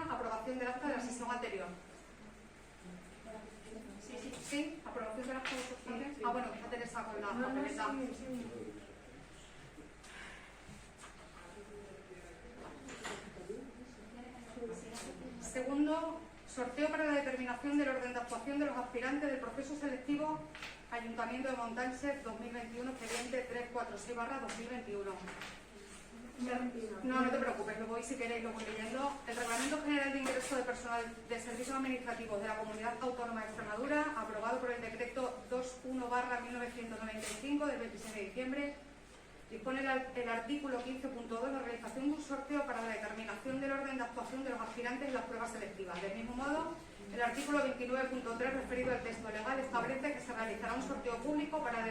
aprobación del acta de la sesión anterior. Sí, aprobación del acta de sesión. Ah, bueno, está Teresa con la papeleta. Segundo, sorteo para la determinación del orden de actuación de los aspirantes del proceso selectivo Ayuntamiento de Montánchez 2021, expediente 346/2021. No te preocupes, lo voy si queréis, lo voy leyendo. El Reglamento General de Ingreso de Personal de Servicios Administrativos de la Comunidad Autónoma de Extremadura, aprobado por el Decreto 21/1995 del 26 de diciembre, dispone el artículo 15.2 la realización de un sorteo para la determinación del orden de actuación de los aspirantes en las pruebas selectivas. Del mismo modo, el artículo 29.3 referido al texto legal establece que se realizará un sorteo público para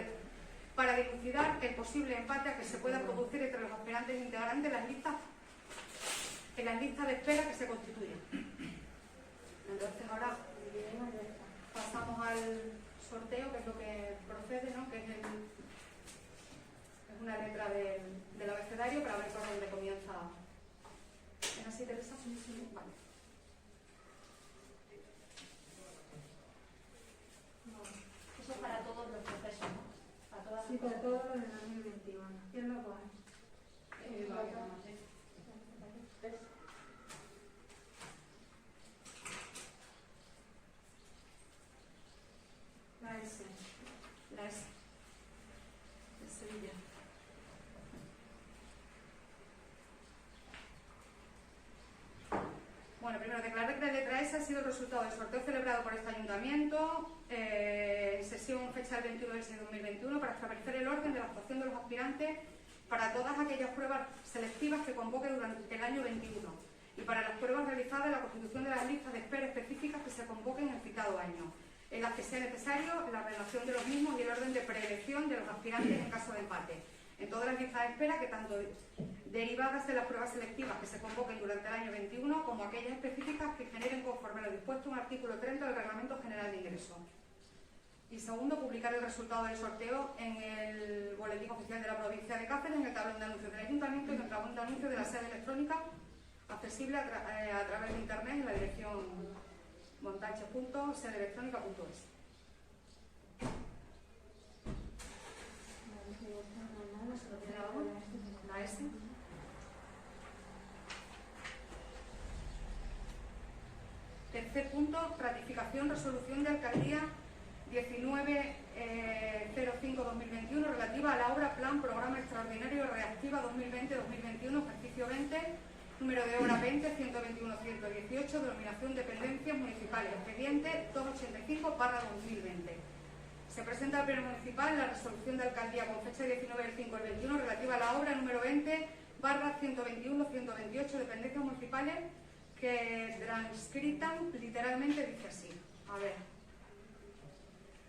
dilucidar el posible empate a que se pueda producir entre los aspirantes integrantes en las listas de espera que se constituyen. Entonces ahora pasamos al sorteo, que es lo que procede, ¿no? Que es una letra del abecedario para ver por dónde comienza. ¿Es así, Teresa? Sí. Vale. Eso es para todos los procesos, ¿no? Para todas Sí, para todos los del 2021. ¿Quién lo pone? La S. La S. De Sevilla. Bueno, primero declarar que la letra S ha sido el resultado del sorteo celebrado por este ayuntamiento en sesión fecha del 21 de 6 de 2021 para establecer el orden de la actuación de los aspirantes para todas aquellas pruebas selectivas que convoque durante el año 21 y para las pruebas realizadas en la constitución de las listas de espera específicas que se convoquen en el citado año, en las que sea necesario la relación de los mismos y el orden de preelección de los aspirantes en caso de empate. En todas las listas de espera que tanto derivadas de las pruebas selectivas que se convoquen durante el año 21 como aquellas específicas que generen conforme a lo dispuesto en el artículo 30 del Reglamento General de Ingreso. Y segundo, publicar el resultado del sorteo en el Boletín Oficial de la Provincia de Cáceres, en el tablón de anuncios del Ayuntamiento y en el tablón de anuncios de la sede electrónica, accesible a través de Internet en la dirección montache.sedeelectronica.es. La S. Tercer punto, ratificación, resolución de alcaldía 1905-2021 relativa a la obra Plan Programa Extraordinario Reactiva 2020-2021, ejercicio 20, número de obra 20, 121-118, denominación dependencias municipales, expediente 285/2020. Se presenta al Pleno Municipal la resolución de alcaldía con fecha 19/5/21 relativa a la obra número 20/121-128, dependencias municipales, que transcritan literalmente dice así. A ver.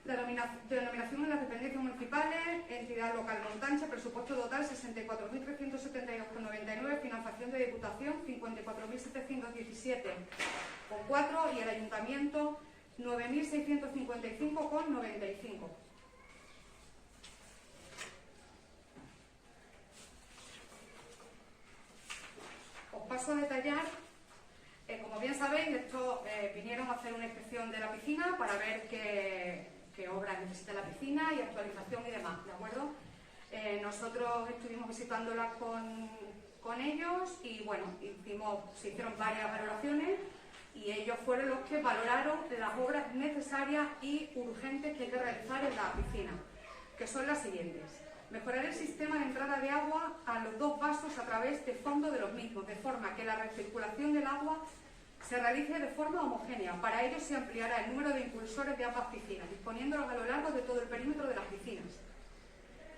La denominación en las dependencias municipales, entidad local Montánchez, presupuesto total 64.372,99, financiación de Diputación 54.717,4 y el Ayuntamiento 9.655,95. Os paso a detallar. Como bien sabéis, estos vinieron a hacer una inspección de la piscina para ver qué obras necesita la piscina y actualización y demás, ¿de acuerdo? Nosotros estuvimos visitándolas con ellos y bueno, se hicieron varias valoraciones y ellos fueron los que valoraron las obras necesarias y urgentes que hay que realizar en la piscina, que son las siguientes. Mejorar el sistema de entrada de agua a los dos vasos a través del fondo de los mismos, de forma que la recirculación del agua se realice de forma homogénea. Para ello se ampliará el número de impulsores de ambas piscinas, disponiéndolos a lo largo de todo el perímetro de las piscinas.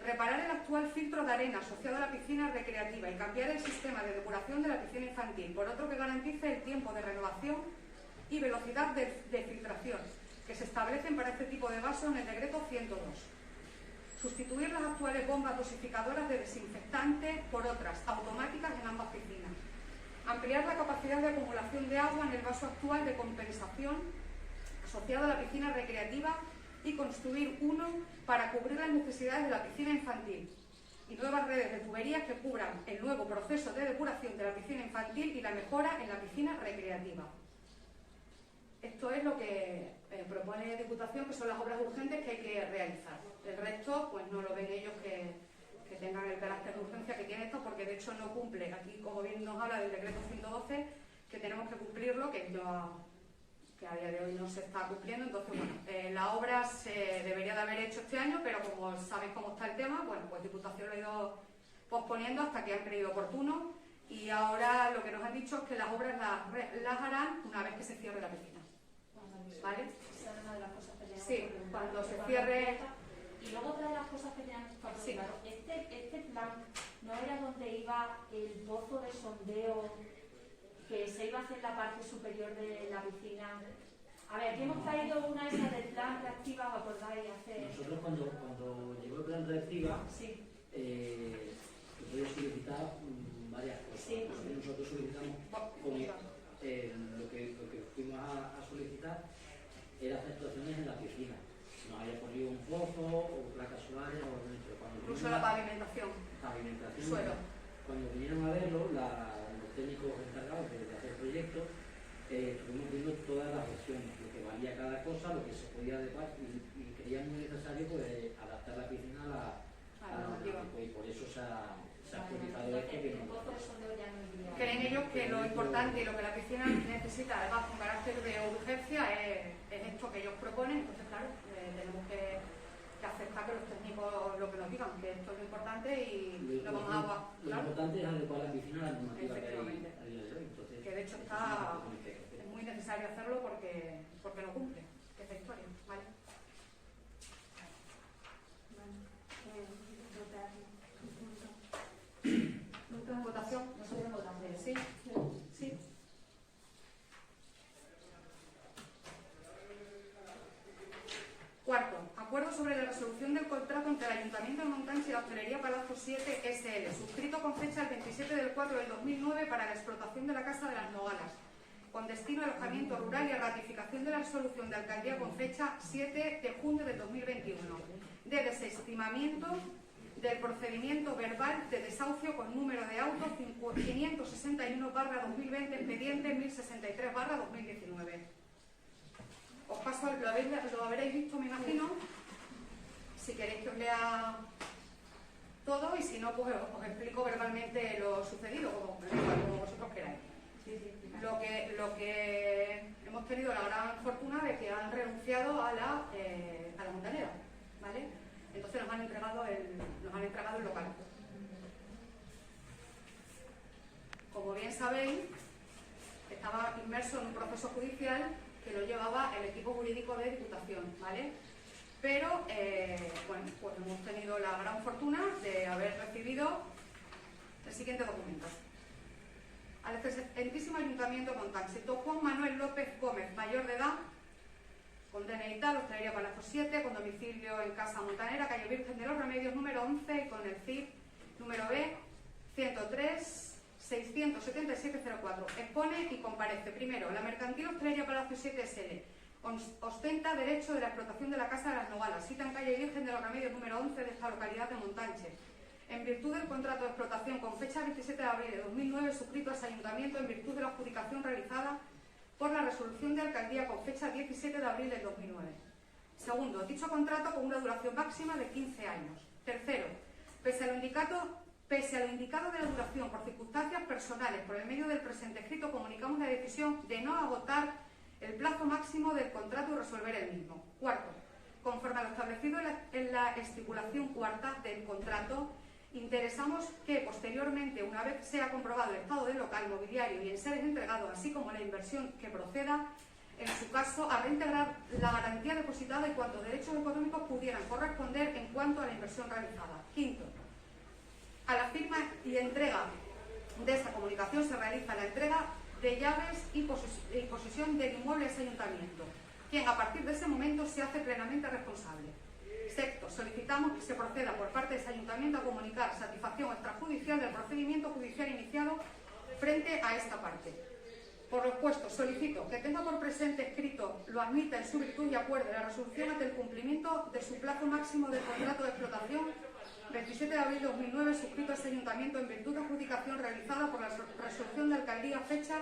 Reparar el actual filtro de arena asociado a la piscina recreativa y cambiar el sistema de depuración de la piscina infantil, por otro que garantice el tiempo de renovación y velocidad de filtración que se establecen para este tipo de vasos en el decreto 102. Sustituir las actuales bombas dosificadoras de desinfectante por otras automáticas en ambas piscinas. Ampliar la capacidad de acumulación de agua en el vaso actual de compensación asociado a la piscina recreativa y construir uno para cubrir las necesidades de la piscina infantil. y nuevas redes de tuberías que cubran el nuevo proceso de depuración de la piscina infantil y la mejora en la piscina recreativa. Esto es lo que propone Diputación, que son las obras urgentes que hay que realizar. El resto, pues no lo ven ellos que tengan el carácter de urgencia que tiene esto, porque de hecho no cumple. Aquí, como bien nos habla del decreto 112, que tenemos que cumplirlo, que a día de hoy no se está cumpliendo. Entonces, bueno, la obra se debería de haber hecho este año, pero como sabéis cómo está el tema, bueno, pues Diputación lo ha ido posponiendo hasta que han creído oportuno, y ahora lo que nos han dicho es que las obras las harán una vez que se cierre la piscina. ¿Vale? Esa era una de las cosas que teníamos Sí, que preguntar, cuando se porque cierre. Y luego otra de las cosas que teníamos que preguntar, Sí. este plan no era donde iba el pozo de sondeo que se iba a hacer en la parte superior de la piscina. A ver, aquí hemos traído una esa del plan reactiva, ¿os acordáis? Nosotros cuando llegó el plan reactiva, Sí. se puede solicitar varias cosas. Sí. Nosotros solicitamos lo que fuimos a solicitar era hacer actuaciones en la piscina. Nos haya ponido un pozo o placas solares o Incluso la pavimentación. Suelo. Cuando vinieron a verlo, los técnicos encargados de hacer el proyecto, estuvimos viendo todas las opciones, lo que valía cada cosa, lo que se podía adecuar, y creíamos necesario pues, adaptar la piscina a la normativa, y por eso se ha actualizado esto. El pozo de sondeo ya no iría. Creen ellos que lo importante y lo que la piscina necesita, además con carácter de urgencia, es esto que ellos proponen. Entonces, claro, tenemos que aceptar que los técnicos lo que nos digan, que esto es lo importante y lo vamos a... Lo importante es adecuar la piscina a la normativa que hay Efectivamente. a día de hoy. Entonces, Que de hecho es muy necesario hacerlo porque no cumple esta historia. ¿Vale? Votación. Nosotros votamos. Sí. Sí. Cuarto, acuerdo sobre la resolución del contrato entre el Ayuntamiento de Montánchez y la Hostelería Palacio 7 SL, suscrito con fecha el 27 del 4 del 2009 para la explotación de la Casa de las Nogalas, con destino a alojamiento rural y a ratificación de la resolución de alcaldía con fecha 7 de junio del 2021, de desestimamiento del procedimiento verbal de desahucio con número de auto 561/2020, expediente 1063/2019. Os paso, lo habréis visto, me imagino. Si queréis que os lea todo, y si no, pues os explico verbalmente lo sucedido, como vosotros queráis. Lo que hemos tenido la gran fortuna de que han renunciado a la montanera, ¿vale? Entonces nos han entregado el local. Como bien sabéis, estaba inmerso en un proceso judicial que lo llevaba el equipo jurídico de Diputación, ¿vale? Pero, bueno, pues hemos tenido la gran fortuna de haber recibido el siguiente documento. Al excelentísimo Ayuntamiento de Montánchez, Juan Manuel López Gómez, mayor de edad, con DNI tal, Hostelería Palacio 7, con domicilio en Casa Montanera, calle Virgen de los Remedios, número 11, y con el CIF número B 103-677-04. Expone y comparece. Primero, la mercantil Hostelería Palacio 7 SL ostenta derecho de la explotación de la Casa de las Nogalas, cita en calle Virgen de los Remedios, número 11 de esta localidad de Montánchez, en virtud del contrato de explotación con fecha 27 de abril de 2009, suscrito a ese ayuntamiento en virtud de la adjudicación realizada por la resolución de alcaldía con fecha 17 de abril del 2009. Segundo, dicho contrato con una duración máxima de 15 años. Tercero, pese a lo indicado de la duración por circunstancias personales por el medio del presente escrito, comunicamos la decisión de no agotar el plazo máximo del contrato y resolver el mismo. Cuarto, conforme a lo establecido en la estipulación cuarta del contrato, interesamos que posteriormente, una vez sea comprobado el estado del local mobiliario y en seres entregados, así como la inversión que proceda, en su caso, a reintegrar la garantía depositada y cuantos derechos económicos pudieran corresponder en cuanto a la inversión realizada. Quinto, a la firma y entrega de esta comunicación se realiza la entrega de llaves y posesión del inmueble a ese ayuntamiento, quien a partir de ese momento se hace plenamente responsable. Sexto, solicitamos que se proceda por parte de ese ayuntamiento a comunicar satisfacción extrajudicial del procedimiento judicial iniciado frente a esta parte. Por lo expuesto, solicito que tenga por presente escrito, lo admita en su virtud y acuerde la resolución ante el cumplimiento de su plazo máximo de contrato de explotación 27 de abril de 2009, suscrito a este ayuntamiento en virtud de adjudicación realizada por la resolución de alcaldía fecha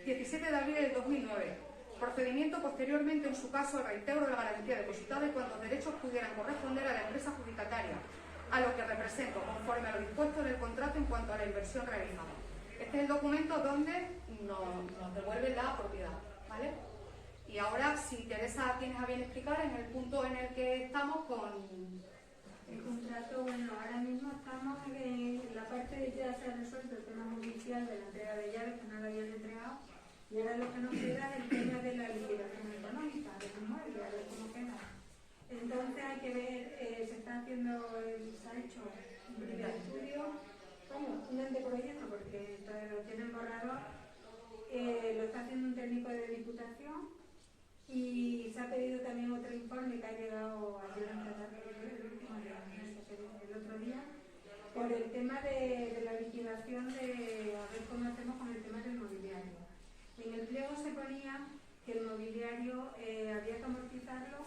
17 de abril del 2009. Procedimiento posteriormente, en su caso, al reintegro de la garantía depositada y cuantos derechos pudieran corresponder a la empresa adjudicataria, a lo que represento, conforme a lo dispuesto en el contrato en cuanto a la inversión realizada. Este es el documento donde nos devuelve la propiedad, ¿vale? Y ahora, si Teresa tienes a bien explicar en el punto en el que estamos con... El contrato, bueno, ahora mismo estamos en la parte de ya se ha resuelto el tema judicial de la entrega de llaves que no lo habían entregado y ahora lo que nos queda es el tema de la liquidación económica del inmueble, a ver cómo queda. Entonces hay que ver, se está haciendo, se ha hecho un primer estudio, bueno, un anteproyecto porque todavía lo tienen borrador, lo está haciendo un técnico de Diputación y se ha pedido también otro informe que ha llegado ayer en la tarde, el otro día, por el tema de la liquidación de a ver cómo hacemos con el tema del mobiliario. En el pliego se ponía que el mobiliario había que amortizarlo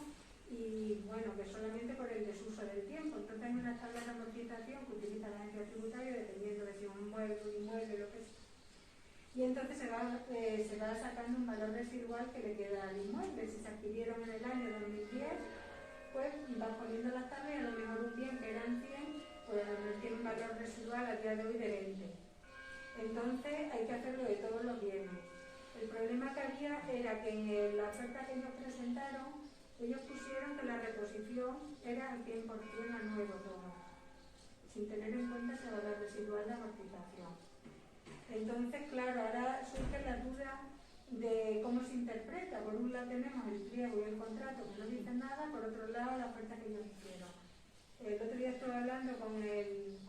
y bueno, que solamente por el desuso del tiempo. Entonces hay una tabla de amortización que utiliza la agencia tributaria dependiendo de si es un inmueble, lo que sea. Y entonces se va sacando un valor residual que le queda al inmueble. Si se adquirieron en el año 2010, pues vas poniendo las tablas y a lo mejor un bien que eran 100, pues tiene un valor residual a día de hoy de 20. Entonces hay que hacerlo de todos los bienes. El problema que había era que en la oferta que ellos presentaron, ellos pusieron que la reposición era al 100% a nuevo todo, sin tener en cuenta ese valor residual de amortización. Entonces, claro, ahora surge la duda de cómo se interpreta. Por un lado tenemos el pliego y el contrato que no dicen nada, por otro lado la oferta que ellos hicieron. El otro día estuve hablando con el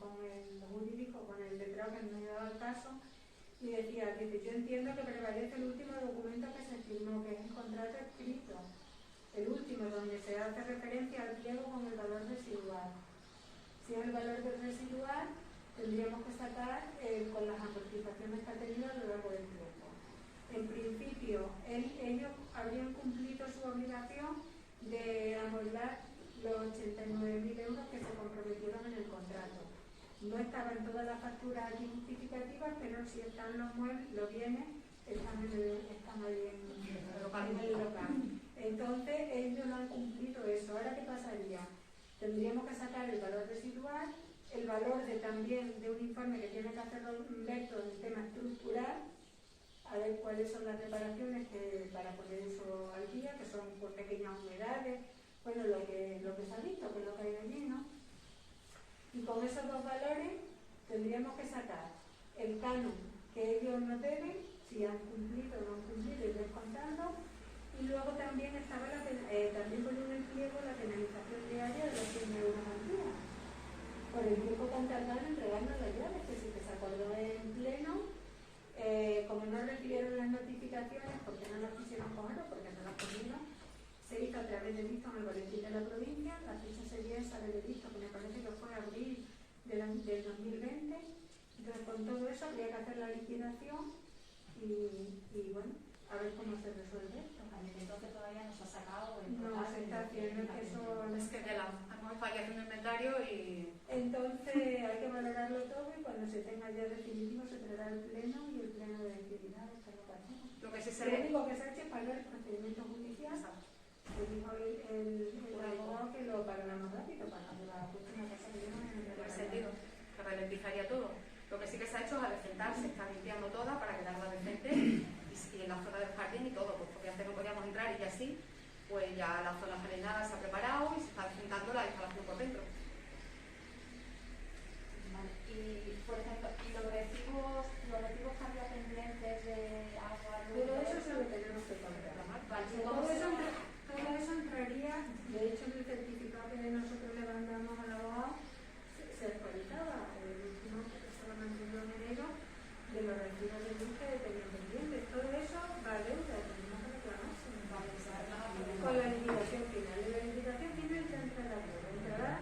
jurídico, con el letrado que me daba el caso, y decía, yo entiendo que prevalece el último documento que se firmó, que es el contrato escrito, el último, donde se hace referencia al pliego con el valor residual. Si es el valor del residual, tendríamos que sacar con las amortizaciones que ha tenido a lo largo del tiempo. En principio, ellos habrían cumplido su obligación de amoldar los 89.000 euros que se comprometieron en el contrato. No estaban todas las facturas aquí justificativas, pero si están los muebles, los bienes, están ahí en el local. Entonces, ellos no han cumplido eso. ¿Ahora qué pasaría? Tendríamos que sacar el valor residual, el valor también de un informe que tiene que hacer Humberto en el tema estructural, a ver cuáles son las reparaciones para poner eso al día, que son por pequeñas humedades, bueno, lo que se ha visto, que es lo que hay allí, ¿no? Y con esos dos valores tendríamos que sacar el canon que ellos nos deben, si han cumplido o no han cumplido, y descontando, y luego también estaba también ponía en el pliego la penalización diaria de los 100 euros al día, por el tiempo que han tardado en entregarnos las llaves, que si se acordó en pleno, como no recibieron las notificaciones, porque no las quisieron coger o porque no las cogieron, se hizo a través de visto en el boletín de la provincia, la fecha sería esa de visto, que me parece que fue abril del 2020, entonces con todo eso habría que hacer la liquidación y bueno, a ver cómo se resuelve esto. Entonces todavía no se ha sacado el No, se está haciendo que eso... Es que ya hemos estado haciendo un inventario y... Entonces hay que valorarlo todo y cuando se tenga ya definitivo se traerá el pleno y el pleno decidirá esta locación. Lo que sí se Lo ve... único que se ha hecho es pagar el procedimiento judicial. Me dijo el abogado que lo pagáramos rápido para que la próxima casa que viene en En ese sentido, que ralentizaría todo. Lo que sí que se ha hecho es adecentar, se está limpiando toda para quedarla decente y en la zona del jardín y todo, pues porque antes no podíamos entrar y ya sí, pues ya la zona jardinada se ha preparado y se está adecentando la instalación por dentro. Vale. Y, por ejemplo, los recibos que había pendientes de agua, luz, todo eso se lo tenemos que comprar. Vale, Todo eso entraría, de hecho el certificado que nosotros le mandamos al abogado se actualizaba, el último que se lo mantenió en enero, de los recibos de luz que tenían pendientes. Todo eso va a deuda, tenemos que reclamarse. Con la liquidación final. En la liquidación final ya entrará todo. Entrará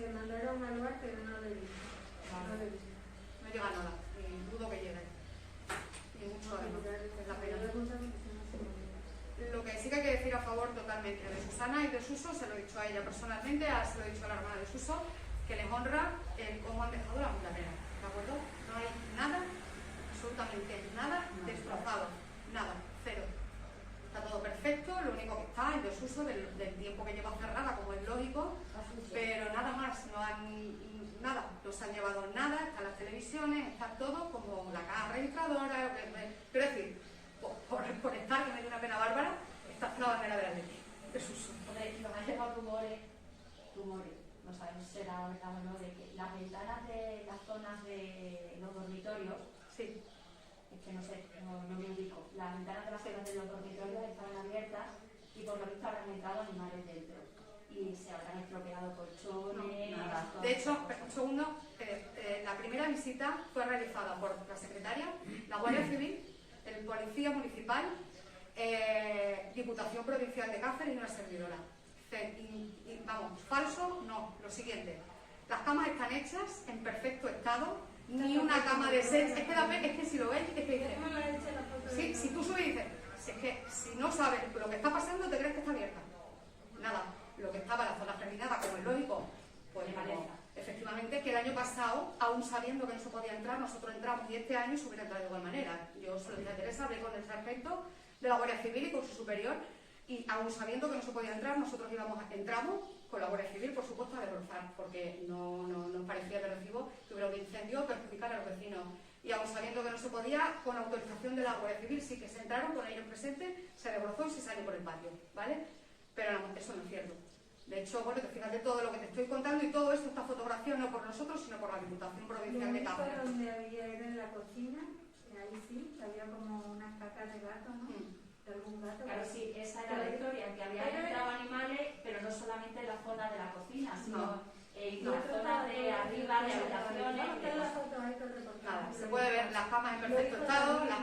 se mandaron al lugar, pero no lo he visto. No lo he visto. No llega nada, y dudo que llegue. Y mucho además, es la pena. Lo que sí que hay que decir a favor totalmente de Susana y de Suso, se lo he dicho a ella personalmente, se lo he dicho a la hermana de Suso, que les honra el cómo han dejado la montanera, ¿de acuerdo? No hay nada, absolutamente nada destrozado, nada, cero. Está todo perfecto, lo único que está en desuso del tiempo que lleva cerrada, como es lógico, pero nada más, nada, no se han llevado nada, están las televisiones, está todo como la caja registradora, quiero decir, por estar, que me dio una pena bárbara, está la bandera de la ley, desuso. Nos han llegado rumores, no sabemos si será verdad o no, de que las ventanas de las zonas de los dormitorios, sí. Es que no sé, no me ubico. Las ventanas de las zonas de los dormitorios estaban abiertas y por lo visto habrán entrado animales dentro. Y se habrán estropeado colchones. No, de hecho, un segundo, la primera visita fue realizada por la secretaria, la Guardia Civil, el Policía Municipal, Diputación Provincial de Cáceres y una servidora. Vamos, falso, no, lo siguiente. Las camas están hechas en perfecto estado. Ni una cama de sex, es que si lo veis, es que dice, sí, si tú subes y dices, es que si no sabes lo que está pasando, te crees que está abierta. Nada, lo que estaba en la zona germinada, como es lógico, pues efectivamente que el año pasado, aún sabiendo que no se podía entrar, nosotros entramos y este año se hubiera entrado de igual manera. Yo se lo dije a Teresa, hablé con el sargento de la Guardia Civil y con su superior, y aún sabiendo que no se podía entrar, nosotros entramos con la Guardia Civil, por supuesto, a desbrozar, porque no nos parecía de recibo que hubiera un incendio o perjudicar a los vecinos. Y aún sabiendo que no se podía, con autorización de la Guardia Civil, sí que se entraron con ellos presentes, se desbrozó y se salió por el patio, ¿vale? Pero no, eso no es cierto. De hecho, bueno, fíjate todo lo que te estoy contando y todo esto está fotografiado no por nosotros, sino por la Diputación Provincial de Cáceres. Donde había era en la cocina, ahí sí, había como unas cacas de gato, ¿no? De algún gato. Claro, sí, esa era la historia, que habían entrado animales, pero no solamente en la zona de la cocina, sino en la zona de arriba, de habitaciones. Nada, se puede ver las camas en perfecto estado, las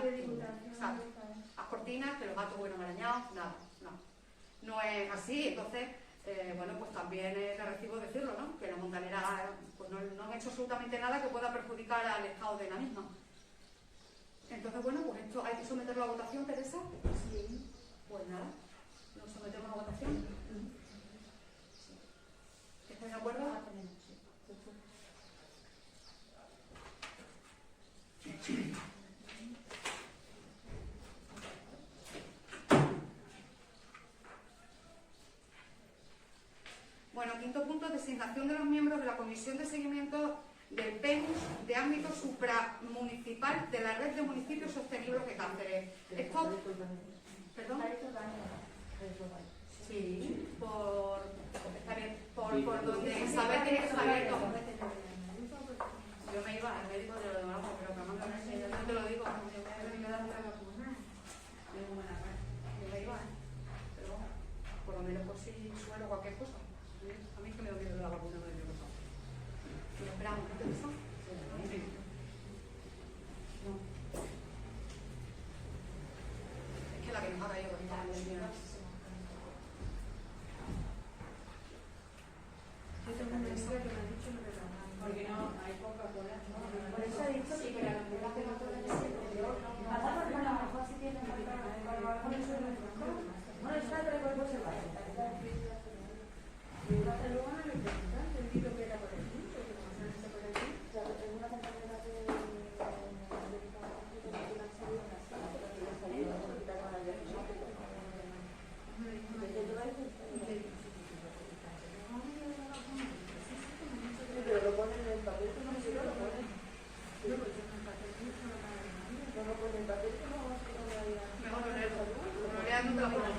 cortinas, que los gatos buenos arañados, nada, no es así. Entonces, bueno, pues también es de recibo decirlo, ¿no? Que la montanera pues no han hecho absolutamente nada que pueda perjudicar al estado de la misma. Entonces, bueno, pues esto hay que someterlo a votación, Teresa. Sí. Pues nada, lo sometemos a votación. ¿Estáis de acuerdo? Bueno, quinto punto, designación de los miembros de la Comisión de Seguimiento del PENUS de ámbito supramunicipal de la Red de Municipios Sostenibles de Cáceres. Esto, ¿perdón? Sí, por donde Isabel tiene que saber cómo. Yo me iba al médico de lo demás, pero que no te lo digo, yo me da una vacuna. Yo me iba, pero por lo menos por si suelo cualquier cosa. A mí es que me da miedo la vacuna, no es mi cosa. Lo esperamos, ¿no te gusta? Sí. No. Es que la que nos ha caído con esta pandemia. Yo tengo una amiga que me ha dicho lo que trabajamos. Porque no, hay Coca-Cola. Por eso he dicho que la Coca-Cola es peor. A lo mejor si tienen No, está de recuerdo se va. Y hasta luego no le preguntan, entendido que era por aquí, porque como se hace por aquí. Claro, tengo una compañera de la salió una sala, pero que ya salió del hospital con la diagnóstica. Pero lo ponen en el papel, que no sé si lo ponen. No lo ponen en el papel, que no vaya. Mejor no leerlo. Como leas, no te la pones.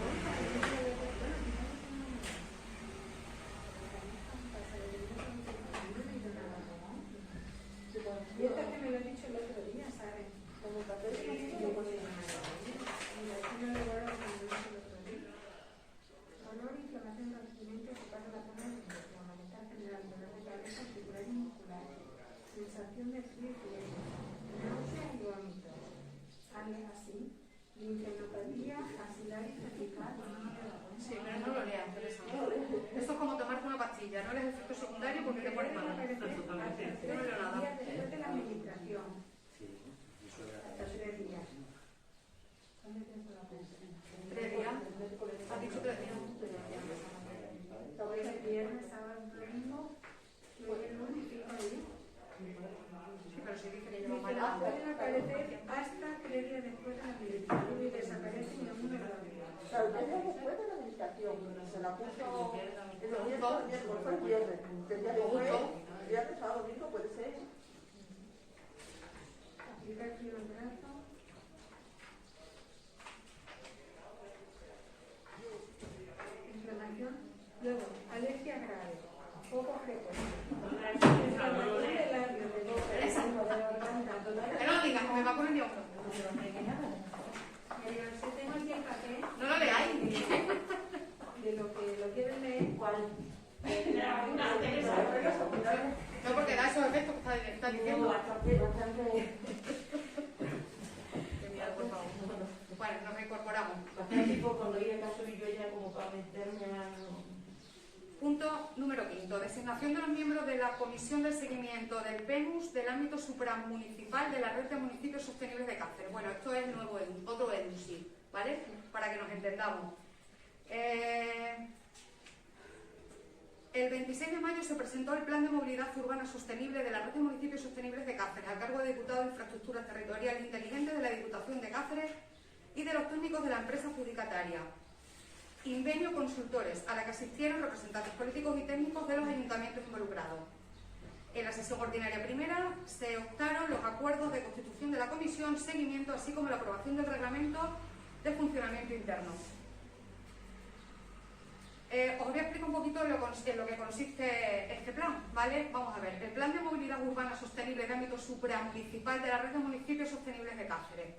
pastilla, no el efecto secundario porque te pone mal. Yo no leo nada. Después de la administración, Sí, eso era. hasta 3 días. 3 días. ¿Has dicho 3 días? Sobre el viernes, sábado, domingo, luego el lunes y 5 días. Sí, pero si dice que lleva Dice, mal. pueden aparecer hasta 3 días después de la administración y desaparecen en uno de los días. Claro, 3 días después de la meditación, se la puso el miércoles, fue el viernes. El día después, viernes, sábado, domingo, puede ser. Aplica aquí el brazo. Inflamación. Luego, alergia grave. Poco frecuente. Inflamación de labios, de boca, de lengua, de garganta. Que no lo digas, que me va a poner de hombro. Mira, yo tengo aquí el papel No lo leáis. de lo que lo quieren leer. ¿Cuál? No, porque da esos efectos que está diciendo. Bastante. Qué miedo, por favor. Bueno, nos reincorporamos. Bastante tipo cuando iba a caso y yo ya como para meterme a... Punto número 5. Designación de los miembros de la Comisión de Seguimiento del PENUS del ámbito supramunicipal de la Red de Municipios Sostenibles de Cáceres. Bueno, esto es nuevo, otro EDUSI, ¿vale? Para que nos entendamos. El 26 de mayo se presentó el Plan de Movilidad Urbana Sostenible de la Red de Municipios Sostenibles de Cáceres, a cargo de Diputado de Infraestructuras Territoriales Inteligentes de la Diputación de Cáceres y de los técnicos de la empresa adjudicataria Invenio Consultores, a la que asistieron representantes políticos y técnicos de los ayuntamientos involucrados. En la sesión ordinaria primera se optaron los acuerdos de constitución de la comisión, seguimiento, así como la aprobación del reglamento de funcionamiento interno. Os voy a explicar un poquito en lo que consiste este plan, ¿vale? Vamos a ver, el Plan de Movilidad Urbana Sostenible de ámbito supramunicipal de la Red de Municipios Sostenibles de Cáceres.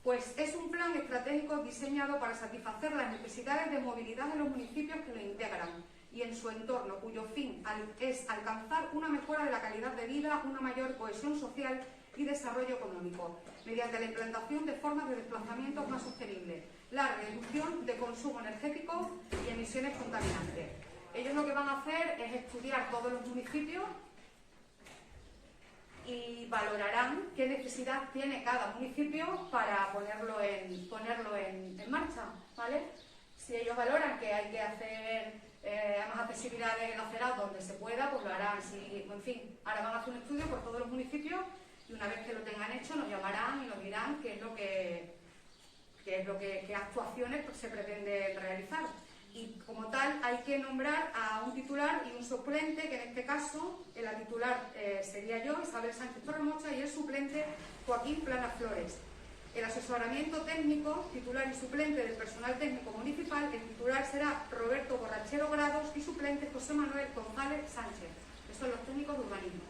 Pues es un plan estratégico diseñado para satisfacer las necesidades de movilidad de los municipios que lo integran y en su entorno, cuyo fin es alcanzar una mejora de la calidad de vida, una mayor cohesión social y desarrollo económico, mediante la implantación de formas de desplazamiento más sostenibles, la reducción de consumo energético y emisiones contaminantes. Ellos lo que van a hacer es estudiar todos los municipios y valorarán qué necesidad tiene cada municipio para ponerlo en marcha, ¿vale? Si ellos valoran que hay que hacer más accesibilidad en aceras donde se pueda, pues lo harán. Si, en fin, ahora van a hacer un estudio por todos los municipios y una vez que lo tengan hecho nos llamarán y nos dirán qué actuaciones se pretende realizar. Y como tal hay que nombrar a un titular y un suplente, que en este caso la titular sería yo, Isabel Sánchez Torremocha, y el suplente Joaquín Planas Flores. El asesoramiento técnico, titular y suplente del personal técnico municipal, el titular será Roberto Borrachero Grados y suplente José Manuel González Sánchez, que son los técnicos de urbanismo.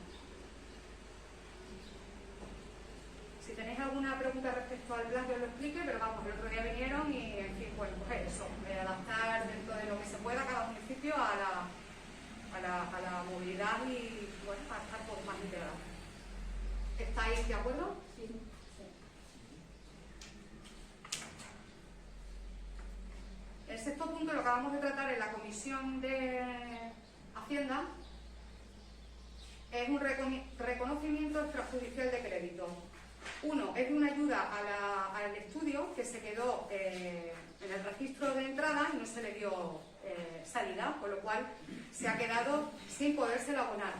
Si tenéis alguna pregunta respecto al plan que os lo explique, pero vamos, el otro día vinieron y, en fin, bueno, pues eso, adaptar dentro de lo que se pueda cada municipio a la movilidad y, bueno, para estar todos más integrados. ¿Estáis de acuerdo? Sí. El sexto punto lo acabamos de tratar en la Comisión de Hacienda. Es un reconocimiento extrajudicial de crédito. Uno, es una ayuda al estudio que se quedó en el registro de entrada y no se le dio salida, con lo cual se ha quedado sin podérselo abonar.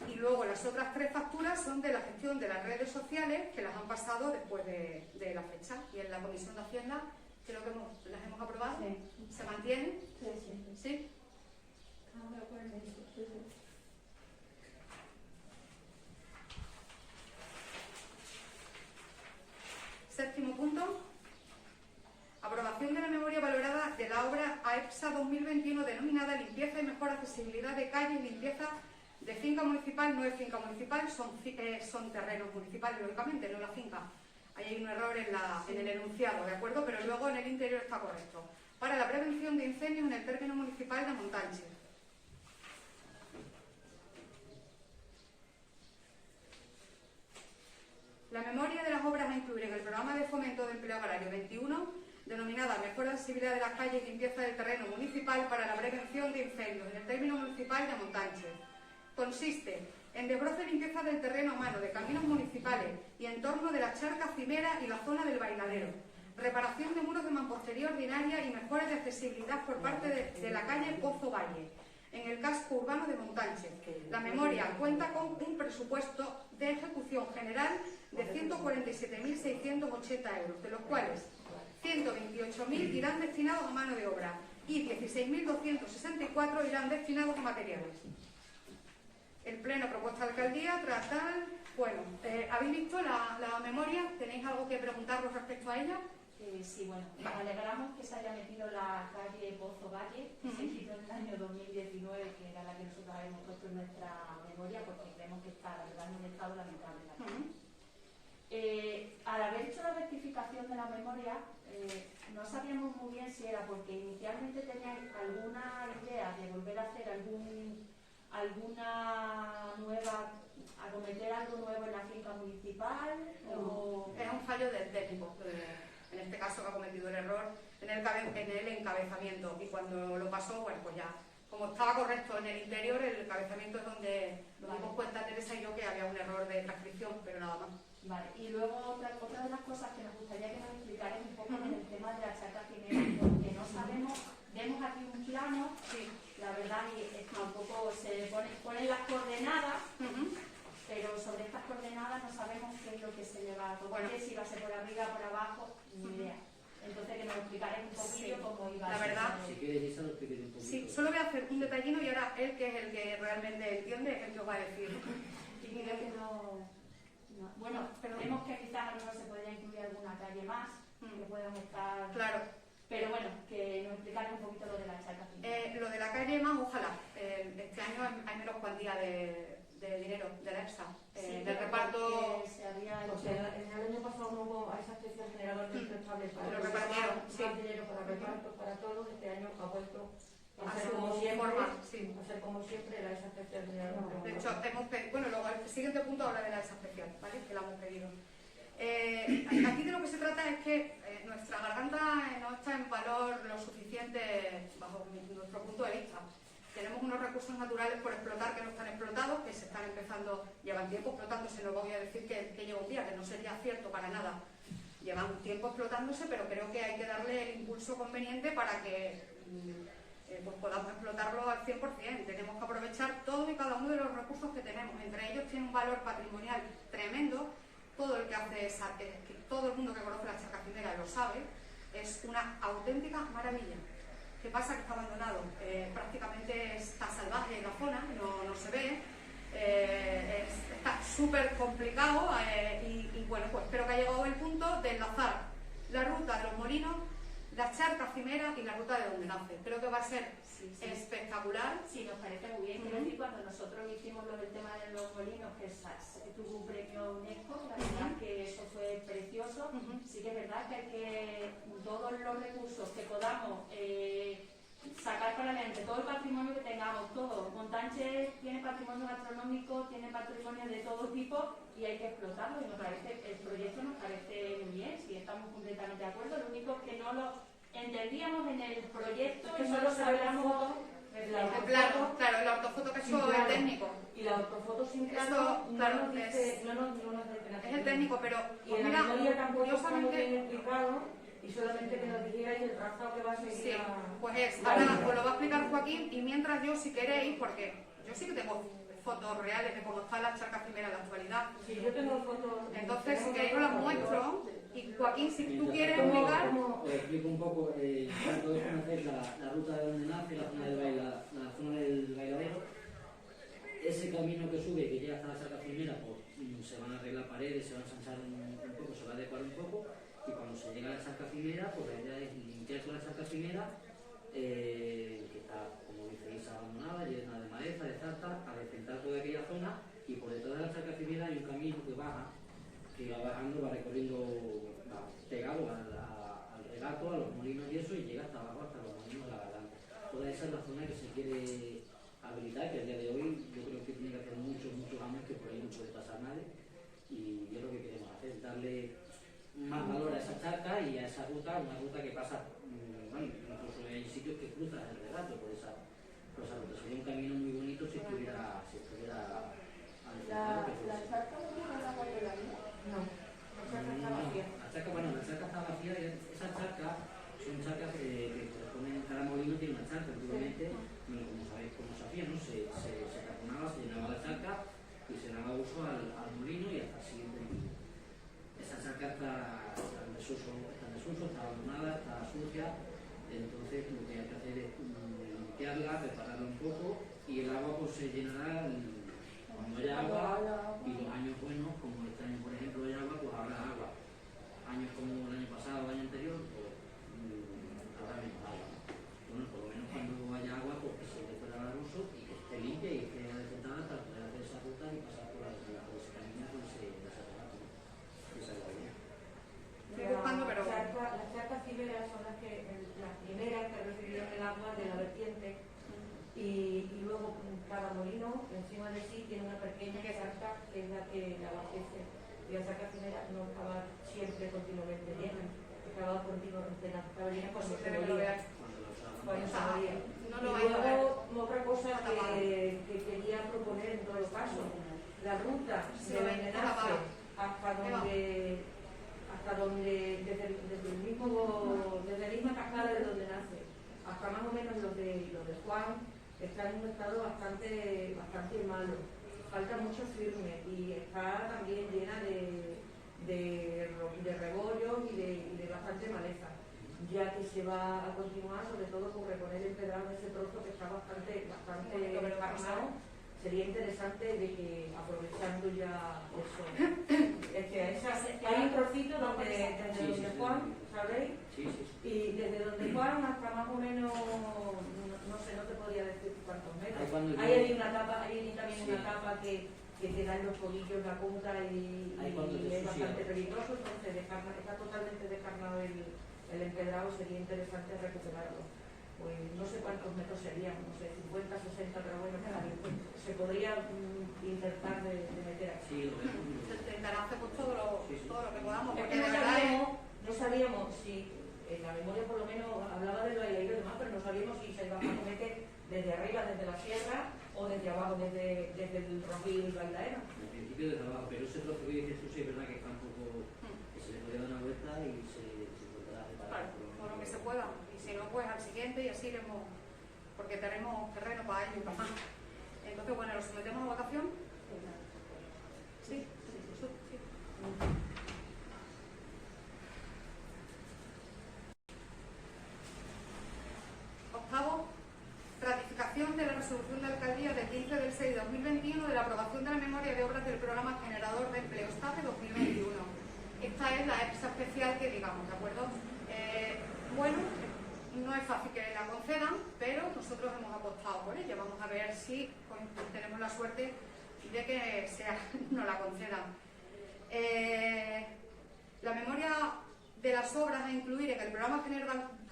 Y luego las otras 3 facturas son de la gestión de las redes sociales, que las han pasado después de la fecha. Y en la Comisión de Hacienda, creo que las hemos aprobado. Sí. ¿Se mantienen? Sí. ¿Sí? Séptimo punto. Aprobación de la memoria valorada de la obra AEPSA 2021 denominada Limpieza y Mejor Accesibilidad de Calles y Limpieza de Finca Municipal. No es finca municipal, son terrenos municipales, lógicamente, no la finca. Ahí hay un error en el enunciado, ¿de acuerdo? Pero luego en el interior está correcto. Para la prevención de incendios en el término municipal de Montánchez. La memoria de las obras a incluir en el programa de fomento de empleo agrario 21, denominada Mejora de accesibilidad de las calles y limpieza del terreno municipal para la prevención de incendios en el término municipal municipal de Montánchez. Consiste en desbroce y limpieza del terreno a mano de caminos municipales y en torno de la charca cimera y la zona del bailadero. Reparación de muros de mampostería ordinaria y mejoras de accesibilidad por parte de la calle Pozo Valle, en el casco urbano de Montánchez. La memoria cuenta con un presupuesto de ejecución general de 147.680 euros, de los cuales 128.000 irán destinados a mano de obra y 16.264 irán destinados a materiales. El pleno propuesta de alcaldía tratar. Bueno, ¿habéis visto la memoria? ¿Tenéis algo que preguntaros respecto a ella? Sí, bueno, nos alegramos que se haya metido la calle Pozo Valle, que se quitó en el año 2019, que era la que nosotros habíamos puesto en nuestra memoria, porque creemos que está, la verdad, en un estado lamentable. Al haber hecho la rectificación de la memoria, no sabíamos muy bien si era porque inicialmente teníais alguna idea de volver a hacer alguna nueva, acometer algo nuevo en la finca municipal, o... Es un fallo del técnico, en este caso que ha cometido el error en el encabezamiento, y cuando lo pasó, bueno, pues ya, como estaba correcto en el interior, el encabezamiento es donde nos dimos cuenta, Teresa y yo, que había un error de transcripción, pero nada más. Vale, y luego otra de las cosas que nos gustaría que nos explicarais un poco en el tema de la charca cimera, porque no sabemos, vemos aquí un plano, Sí. la verdad, y tampoco se ponen las coordenadas, pero sobre estas coordenadas no sabemos qué es lo que se le va a tocar, si va a ser por arriba, por abajo, ni idea. Entonces, que nos explicaréis un poquillo cómo iba a ser. La verdad, Si quieres, Isa, lo expliqué un poquito. sí, solo voy a hacer un detallino y ahora él, que es el que realmente entiende, es el que os va a decir. Y creo que no. Bueno, pero vemos que quizás a lo mejor se podría incluir alguna calle más, que puedan estar... Claro. Pero bueno, que nos explicaran un poquito lo de la charca cimera. Lo de la calle más, ojalá. Este año hay menos cuantía de dinero de la EPSA. Sí, del reparto... Se había O sea, en el año pasado no hubo a esa inspección general estable para Lo repartieron, sí. más dinero para reparto para todos. Este año ha vuelto a A ser su como siempre, forma, sí. a ser como siempre la esa inspección general. De hecho, bueno, luego el siguiente punto habla de la EPSA especial, ¿vale? Que la hemos pedido. Aquí de lo que se trata es que nuestra garganta no está en valor lo suficiente bajo nuestro punto de vista. Tenemos unos recursos naturales por explotar que no están explotados, que se están empezando, llevan tiempo explotándose, no voy a decir que lleva un día, que no sería cierto para nada. Llevan un tiempo explotándose, pero creo que hay que darle el impulso conveniente para que pues podamos explotarlo al 100%. Tenemos que aprovechar todo y cada uno de los recursos que tenemos. Entre ellos tiene un valor patrimonial tremendo. Todo el que hace todo el mundo que conoce la charca cimera lo sabe, es una auténtica maravilla. ¿Qué pasa? Que está abandonado, prácticamente está salvaje en la zona, no se ve, está súper complicado y bueno, pues creo que ha llegado el punto de enlazar la ruta de los molinos, la charca cimera y la ruta de donde nace. Creo que va a ser espectacular. Sí, nos parece muy bien. Quiero decir, cuando nosotros hicimos lo del tema de los molinos, que tuvo un premio UNESCO, la verdad que eso fue precioso. Sí que es verdad que hay que, todos los recursos que podamos sacar para adelante, todo el patrimonio que tengamos, todo. Montánchez tiene patrimonio gastronómico, tiene patrimonio de todo tipo y hay que explotarlo. Y nos parece, el proyecto nos parece muy bien, sí, estamos completamente de acuerdo. Lo único que no lo entendíamos en el proyecto y no lo sabíamos. Claro, la ortofoto que ha hecho el técnico. Y la ortofoto sin plano no nos dice es el técnico, pero y en mira, la memoria tampoco está muy curiosamente, bien explicado y solamente que nos dijerais el trazado que va a seguir. sí, pues ahora os lo va a explicar Joaquín, y mientras yo, si queréis, porque yo sí que tengo fotos reales de cómo está la charca cimera en la actualidad. Sí, yo tengo fotos. Entonces, si queréis os las muestro, y Joaquín, si tú quieres explicar... Os explico un poco, para todos conocéis la ruta de donde nace, la zona del bailadero. Ese camino que sube, que llega hasta la charca cimera, pues se van a arreglar paredes, se van a ensanchar un poco, se va a adecuar un poco, y cuando se llega a la charca cimera, pues la idea es limpiar toda la charca cimera, que está, como dice Isa, abandonada, llena de maleza, de zarza, a decentar toda aquella zona, y por detrás de la charca cimera hay un camino que baja, que va bajando, va recorriendo, va pegado al regato, a los molinos y eso, y llega hasta abajo, hasta los molinos de la garganta. Toda esa es la zona que se quiere habilitar, que a día de hoy yo creo que tiene que hacer muchos años que por ahí no puede pasar nadie, y es lo que queremos hacer, darle más valor a esa charca y a esa ruta, una ruta que pasa, bueno, incluso hay sitios que cruzan el regato por esa ruta. Sería un camino muy se pudiera ¿La charca no tiene el agua de la mina? No, la charca está vacía. La charca está vacía y esas charcas son charcas que corresponden, cada molino tiene una charca, antiguamente, bueno, como sabéis, como se hacía, ¿no? Se taponaba, se llenaba la charca y se daba uso al molino y hasta el siguiente molino. Esa charca está en desuso, está abandonada, está sucia, entonces lo que hay que hacer es limpiarla, prepararla un poco y el agua pues se llenará cuando haya agua y los años buenos, como este año por ejemplo hay agua, pues habrá agua. Años como el año pasado o el año anterior, pues habrá menos agua, ¿no? Bueno, por lo menos cuando haya agua, pues que se le pueda dar uso y que esté limpia y esté desinfectada para poder hacer esa ruta y pasar por ese camino con ese desarrollo, ¿no? Esa es la idea. Estoy buscando, pero... Las charcas ciberas son las primeras que recibieron el agua de la vertiente y luego cada molino encima de sí tiene una pequeña charca que es la que la abastece. Y la charca cibera no estaba siempre continuamente llena, estaba continuamente llena cuando se volvía. No lo Y vais a ver. luego otra cosa que quería proponer en todo caso, la ruta de Venenarse hasta donde desde la misma cascada de donde nace hasta más o menos los de Juan está en un estado bastante malo, falta mucho firme y está también llena de rebollos y de bastante maleza, ya que se va a continuar sobre todo con reponer el pedrado de ese trozo que está bastante descarnado. Sería interesante de que, aprovechando ya eso, hay un trocito desde donde Juan, ¿sabéis? Sí. Y desde donde Juan hasta más o menos, no sé, no te podría decir cuántos metros. Ahí hay también una etapa que te da en los tobillos la punta y es bastante peligroso, entonces está totalmente descarnado el empedrado, sería interesante recuperarlo. Pues no sé cuántos metros serían, no sé, 50, 60, pero bueno, se podría intentar de meter aquí. Sí, lo vemos. Intentará hacer pues todo lo que podamos, Es porque que de verdad no sabíamos si, en la memoria por lo menos hablaba del bailarín y demás, pero no sabíamos si se iba a meter desde arriba, desde la sierra, o desde abajo, desde el Rocío y Bailaera. En principio desde abajo, pero ese trozo que dices tú sí es verdad que está un poco, que se le podría dar una vuelta y se podrá reparar. claro, todo lo que se pueda. Y si no, pues al siguiente y así iremos, porque tenemos terreno para ello y para más. Entonces, bueno, ¿lo sometemos a votación? Sí. Octavo, ratificación de la resolución de alcaldía del 15 del 6 de 2021 de la aprobación de la memoria de obras del programa generador de empleo STAFE 2021. Esta es la EPSA especial que digamos, ¿de acuerdo? Bueno, no es fácil que la concedan, pero nosotros hemos apostado por ella. Vamos a ver si pues, tenemos la suerte de que nos la concedan. La memoria de las obras a incluir en el programa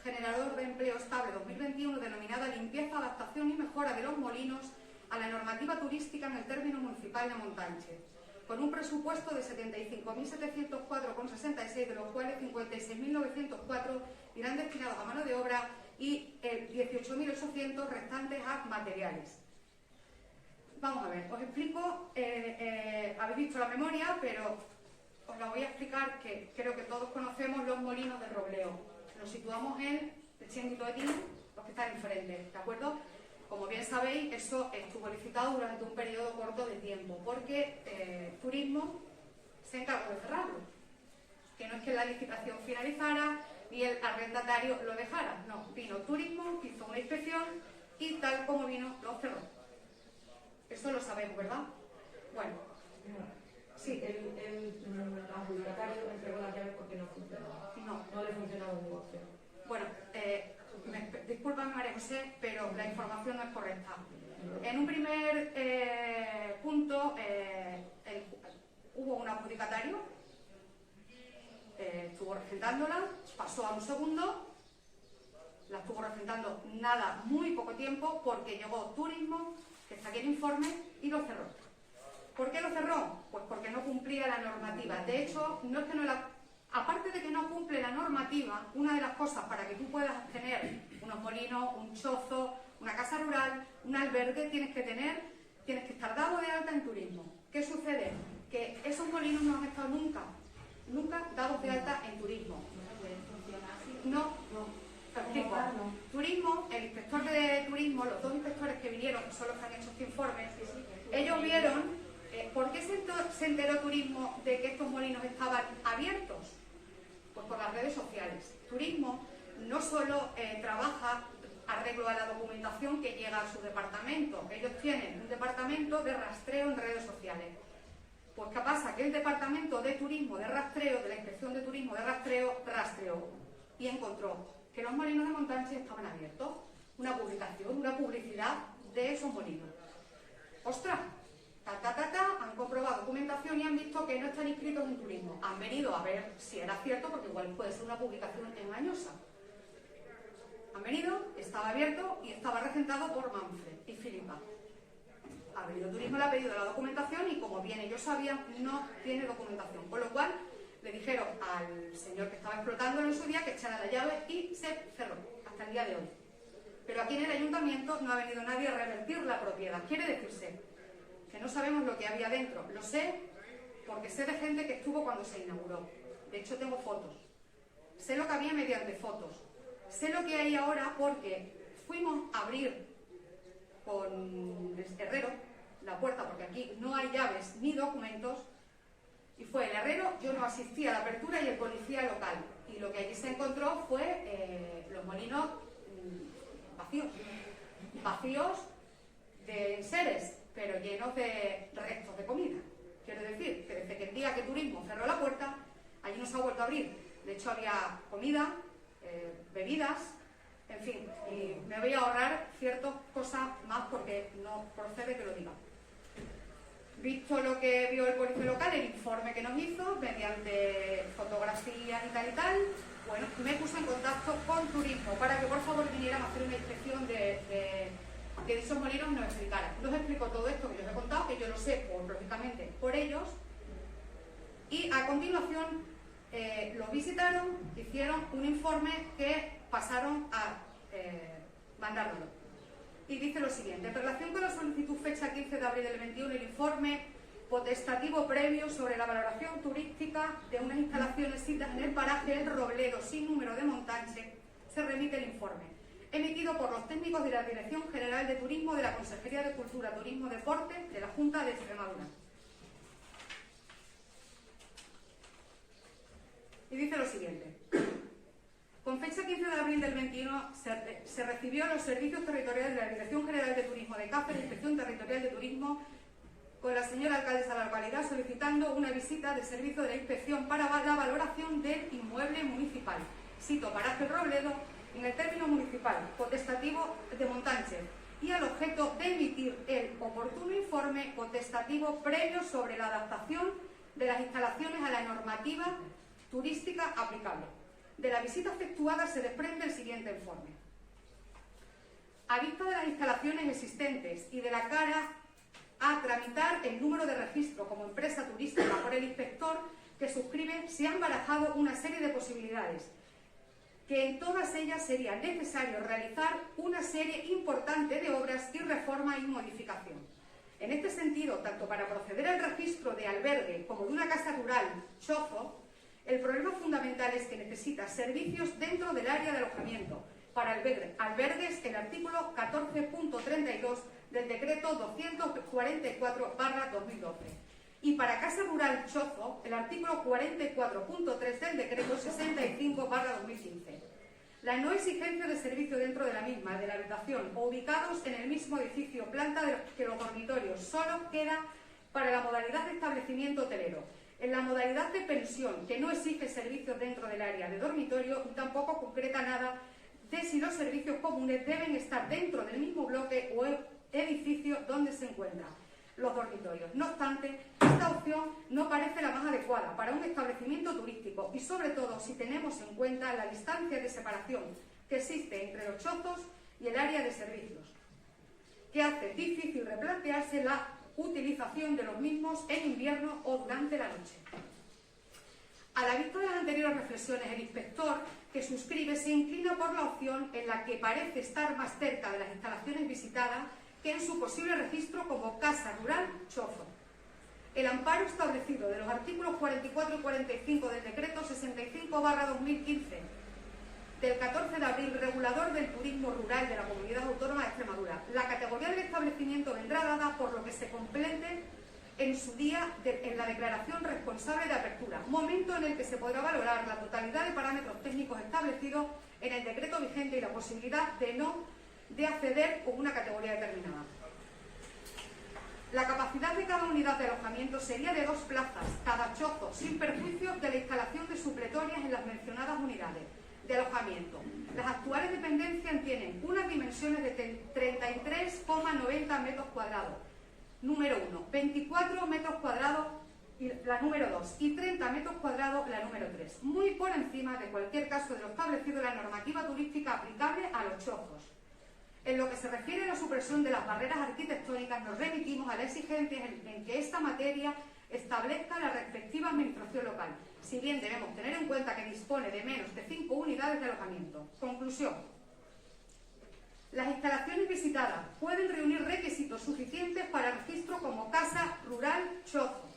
generador de empleo estable 2021, denominada limpieza, adaptación y mejora de los molinos a la normativa turística en el término municipal de Montánchez, con un presupuesto de 75.704,66, de los cuales 56.904 irán destinados a mano de obra y 18.800 restantes a materiales. Vamos a ver, os explico, habéis visto la memoria, pero os la voy a explicar, que creo que todos conocemos los molinos de Robleo. Nos situamos en el Chienguito de Tino, los que están enfrente, ¿de acuerdo? Como bien sabéis, eso estuvo licitado durante un periodo corto de tiempo, porque Turismo se encargó de cerrarlo. Que no es que la licitación finalizara ni el arrendatario lo dejara, no, vino Turismo, hizo una inspección y tal como vino, lo cerró. Eso lo sabemos, ¿verdad? Bueno, sí. El adjudicatario entregó las llaves porque no funcionaba. No le funcionaba el negocio. Bueno, discúlpame María José, pero la información no es correcta. En un primer punto hubo un adjudicatario, estuvo regentándola, pasó a un segundo, la estuvo regentando nada, muy poco tiempo, porque llegó Turismo, que está aquí el informe, y lo cerró. ¿Por qué lo cerró? Pues porque no cumplía la normativa. De hecho, no es que no la... Aparte de que no cumple la normativa, una de las cosas para que tú puedas tener unos molinos, un chozo, una casa rural, un albergue, tienes que estar estar dado de alta en turismo. ¿Qué sucede? Que esos molinos no han estado nunca dados de alta en turismo. No. Te explico. Turismo, el inspector de turismo, los dos inspectores que vinieron, que son los que han hecho este informe, ellos vieron, ¿por qué se enteró turismo de que estos molinos estaban abiertos? Pues por las redes sociales. Turismo no solo trabaja arreglo a la documentación que llega a su departamento, ellos tienen un departamento de rastreo en redes sociales. Pues ¿qué pasa? Que el departamento de turismo de rastreo, de la inspección de turismo de rastreo, rastreó y encontró que los molinos de Montánchez estaban abiertos. Una publicación, una publicidad de esos molinos. ¡Ostras! Han comprobado documentación y han visto que no están inscritos en turismo. Han venido a ver si era cierto, porque igual puede ser una publicación engañosa. Han venido, estaba abierto y estaba regentado por Manfred y Filipa. Ha venido turismo, le ha pedido la documentación y como bien ellos sabían, no tiene documentación. Con lo cual, le dijeron al señor que estaba explotándolo en su día que echara la llave y se cerró hasta el día de hoy. Pero aquí en el ayuntamiento no ha venido nadie a revertir la propiedad. Quiere decirse que no sabemos lo que había dentro. Lo sé porque sé de gente que estuvo cuando se inauguró. De hecho, tengo fotos. Sé lo que había mediante fotos. Sé lo que hay ahora porque fuimos a abrir con el herrero la puerta, porque aquí no hay llaves ni documentos, y fue el herrero, yo no asistí a la apertura, y el policía local. Y lo que allí se encontró fue los molinos vacíos de enseres, pero llenos de restos de comida. Quiero decir que desde que el día que Turismo cerró la puerta, allí no se ha vuelto a abrir. De hecho, había comida, bebidas, en fin, y me voy a ahorrar ciertas cosas más porque no procede que lo diga. Visto lo que vio el policía local, el informe que nos hizo, mediante fotografías y tal, bueno, me puse en contacto con Turismo para que por favor vinieran a hacer una inspección de esos molinos y nos explicaran. Nos explicó todo esto que yo os he contado, que yo lo sé, lógicamente, por ellos, y a continuación los visitaron, hicieron un informe que pasaron a mandárnoslo. Y dice lo siguiente: en relación con la solicitud fecha 15 de abril del 21, el informe potestativo previo sobre la valoración turística de unas instalaciones situadas en el paraje El Robledo sin número de Montánchez, se remite el informe, emitido por los técnicos de la Dirección General de Turismo de la Consejería de Cultura, Turismo y Deporte de la Junta de Extremadura. Y dice lo siguiente: con fecha 15 de abril del 21 se recibió los servicios territoriales de la Dirección General de Turismo de CAFE, la Inspección Territorial de Turismo, con la señora alcaldesa de la localidad solicitando una visita de servicio de la inspección para la valoración del inmueble municipal, sito paraje Robledo, en el término municipal potestativo de Montánchez, y al objeto de emitir el oportuno informe potestativo previo sobre la adaptación de las instalaciones a la normativa turística aplicable. De la visita efectuada se desprende el siguiente informe. A vista de las instalaciones existentes y de la cara a tramitar el número de registro como empresa turística por el inspector que suscribe, se han barajado una serie de posibilidades, que en todas ellas sería necesario realizar una serie importante de obras y reforma y modificación. En este sentido, tanto para proceder al registro de albergue como de una casa rural, chozo, el problema fundamental es que necesita servicios dentro del área de alojamiento. Para albergues, el artículo 14.32 del decreto 244/2012. Y para casa rural chozo, el artículo 44.3 del decreto 65/2015. La no exigencia de servicio dentro de la misma, de la habitación o ubicados en el mismo edificio, planta que los dormitorios, solo queda para la modalidad de establecimiento hotelero. En la modalidad de pensión, que no exige servicios dentro del área de dormitorio, tampoco concreta nada de si los servicios comunes deben estar dentro del mismo bloque o edificio donde se encuentran los dormitorios. No obstante, esta opción no parece la más adecuada para un establecimiento turístico y sobre todo si tenemos en cuenta la distancia de separación que existe entre los chozos y el área de servicios, que hace difícil replantearse la utilización de los mismos en invierno o durante la noche. A la vista de las anteriores reflexiones, el inspector que suscribe se inclina por la opción en la que parece estar más cerca de las instalaciones visitadas que en su posible registro como casa rural chozo. El amparo establecido de los artículos 44 y 45 del Decreto 65/2015 del 14 de abril, regulador del turismo rural de la Comunidad Autónoma de Extremadura. La categoría del establecimiento vendrá dada por lo que se complete en su día en la declaración responsable de apertura, momento en el que se podrá valorar la totalidad de parámetros técnicos establecidos en el decreto vigente y la posibilidad de acceder con una categoría determinada. La capacidad de cada unidad de alojamiento sería de 2 plazas, cada chozo, sin perjuicio de la instalación de supletorias en las mencionadas unidades de alojamiento. Las actuales dependencias tienen unas dimensiones de 33,90 metros cuadrados, número 1, 24 metros cuadrados la número 2 y 30 metros cuadrados la número 3, muy por encima de cualquier caso de lo establecido en la normativa turística aplicable a los chozos. En lo que se refiere a la supresión de las barreras arquitectónicas, nos remitimos a la exigencia en que esta materia establezca la respectiva administración local, si bien debemos tener en cuenta que dispone de menos de 5 unidades de alojamiento. Conclusión. Las instalaciones visitadas pueden reunir requisitos suficientes para el registro como casa rural chozo,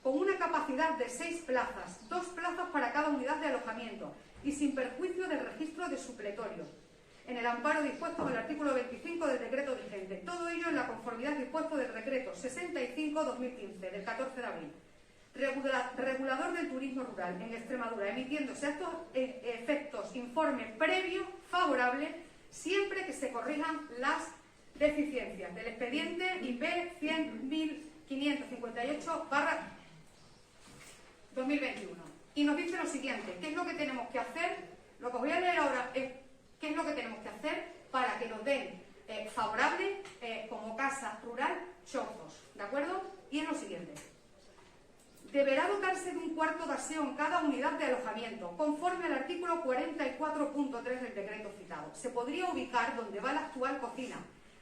con una capacidad de 6 plazas, 2 plazas para cada unidad de alojamiento y sin perjuicio del registro de supletorios, en el amparo dispuesto en el artículo 25 del decreto vigente. Todo ello en la conformidad dispuesto del decreto 65/2015 del 14 de abril. Regulador del turismo rural en Extremadura, emitiéndose a estos efectos informe previo favorable siempre que se corrijan las deficiencias del expediente IP 100.558/2021. Y nos dice lo siguiente: ¿qué es lo que tenemos que hacer? Lo que os voy a leer ahora es qué es lo que tenemos que hacer para que nos den favorable como casa rural chozos, ¿de acuerdo? Y es lo siguiente: deberá dotarse de un cuarto de aseo en cada unidad de alojamiento, conforme al artículo 44.3 del decreto citado. Se podría ubicar donde va la actual cocina,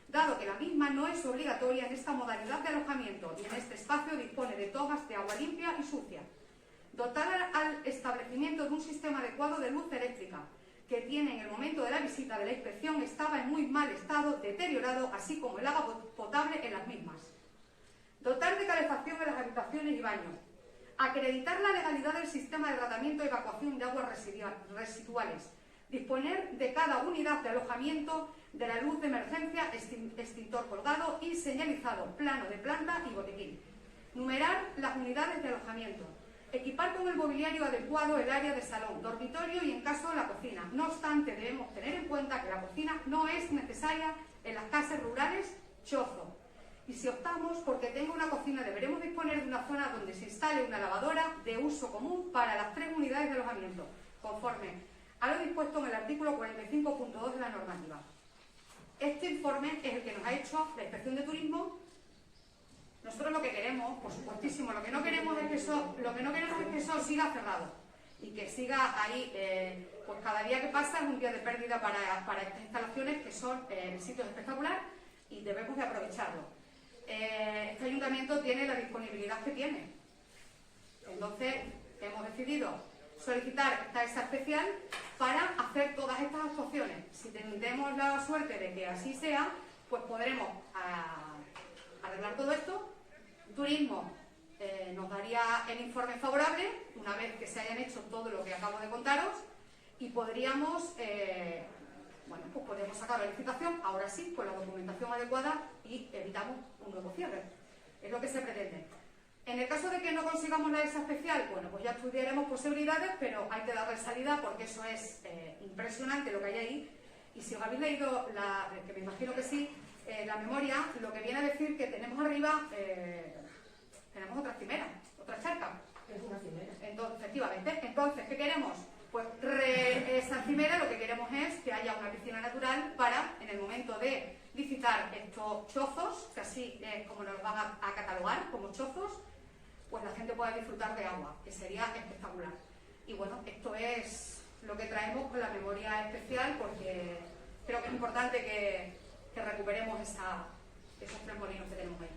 dado que la misma no es obligatoria en esta modalidad de alojamiento y en este espacio dispone de tomas de agua limpia y sucia. Dotar al establecimiento de un sistema adecuado de luz eléctrica, que tiene en el momento de la visita de la inspección estaba en muy mal estado, deteriorado, así como el agua potable en las mismas. Dotar de calefacción en las habitaciones y baños. Acreditar la legalidad del sistema de tratamiento y evacuación de aguas residuales. Disponer de cada unidad de alojamiento de la luz de emergencia, extintor colgado y señalizado, plano de planta y botiquín. Numerar las unidades de alojamiento. Equipar con el mobiliario adecuado el área de salón, dormitorio y en caso la cocina. No obstante, debemos tener en cuenta que la cocina no es necesaria en las casas rurales chozo. Y si optamos porque tenga una cocina, deberemos disponer de una zona donde se instale una lavadora de uso común para las 3 unidades de alojamiento, conforme a lo dispuesto en el artículo 45.2 de la normativa. Este informe es el que nos ha hecho la Inspección de Turismo. Nosotros lo que queremos, por supuestísimo, lo que no queremos es que eso siga cerrado y que siga ahí, pues cada día que pasa es un día de pérdida para estas instalaciones, que son sitios espectaculares y debemos de aprovecharlo. Este ayuntamiento tiene la disponibilidad que tiene, entonces hemos decidido solicitar tasa especial para hacer todas estas actuaciones. Si tenemos la suerte de que así sea, pues podremos arreglar todo esto. Turismo nos daría el informe favorable una vez que se hayan hecho todo lo que acabo de contaros y podríamos, pues podemos sacar la licitación, ahora sí, con la documentación adecuada y evitamos un nuevo cierre. Es lo que se pretende. En el caso de que no consigamos la ESA especial, bueno, pues ya estudiaremos posibilidades, pero hay que darle salida porque eso es impresionante lo que hay ahí. Y si os habéis leído, que me imagino que sí, la memoria, lo que viene a decir que tenemos arriba, tenemos otra cimera, otra charca. Es una cimera. Entonces, efectivamente. Entonces, ¿qué queremos? Pues esa cimera lo que queremos es que haya una piscina natural para, en el momento de visitar estos chozos, que así es como nos van a catalogar como chozos, pues la gente pueda disfrutar de agua, que sería espectacular. Y bueno, esto es lo que traemos con la memoria especial, porque creo que es importante que recuperemos esos 3 molinos que tenemos ahí.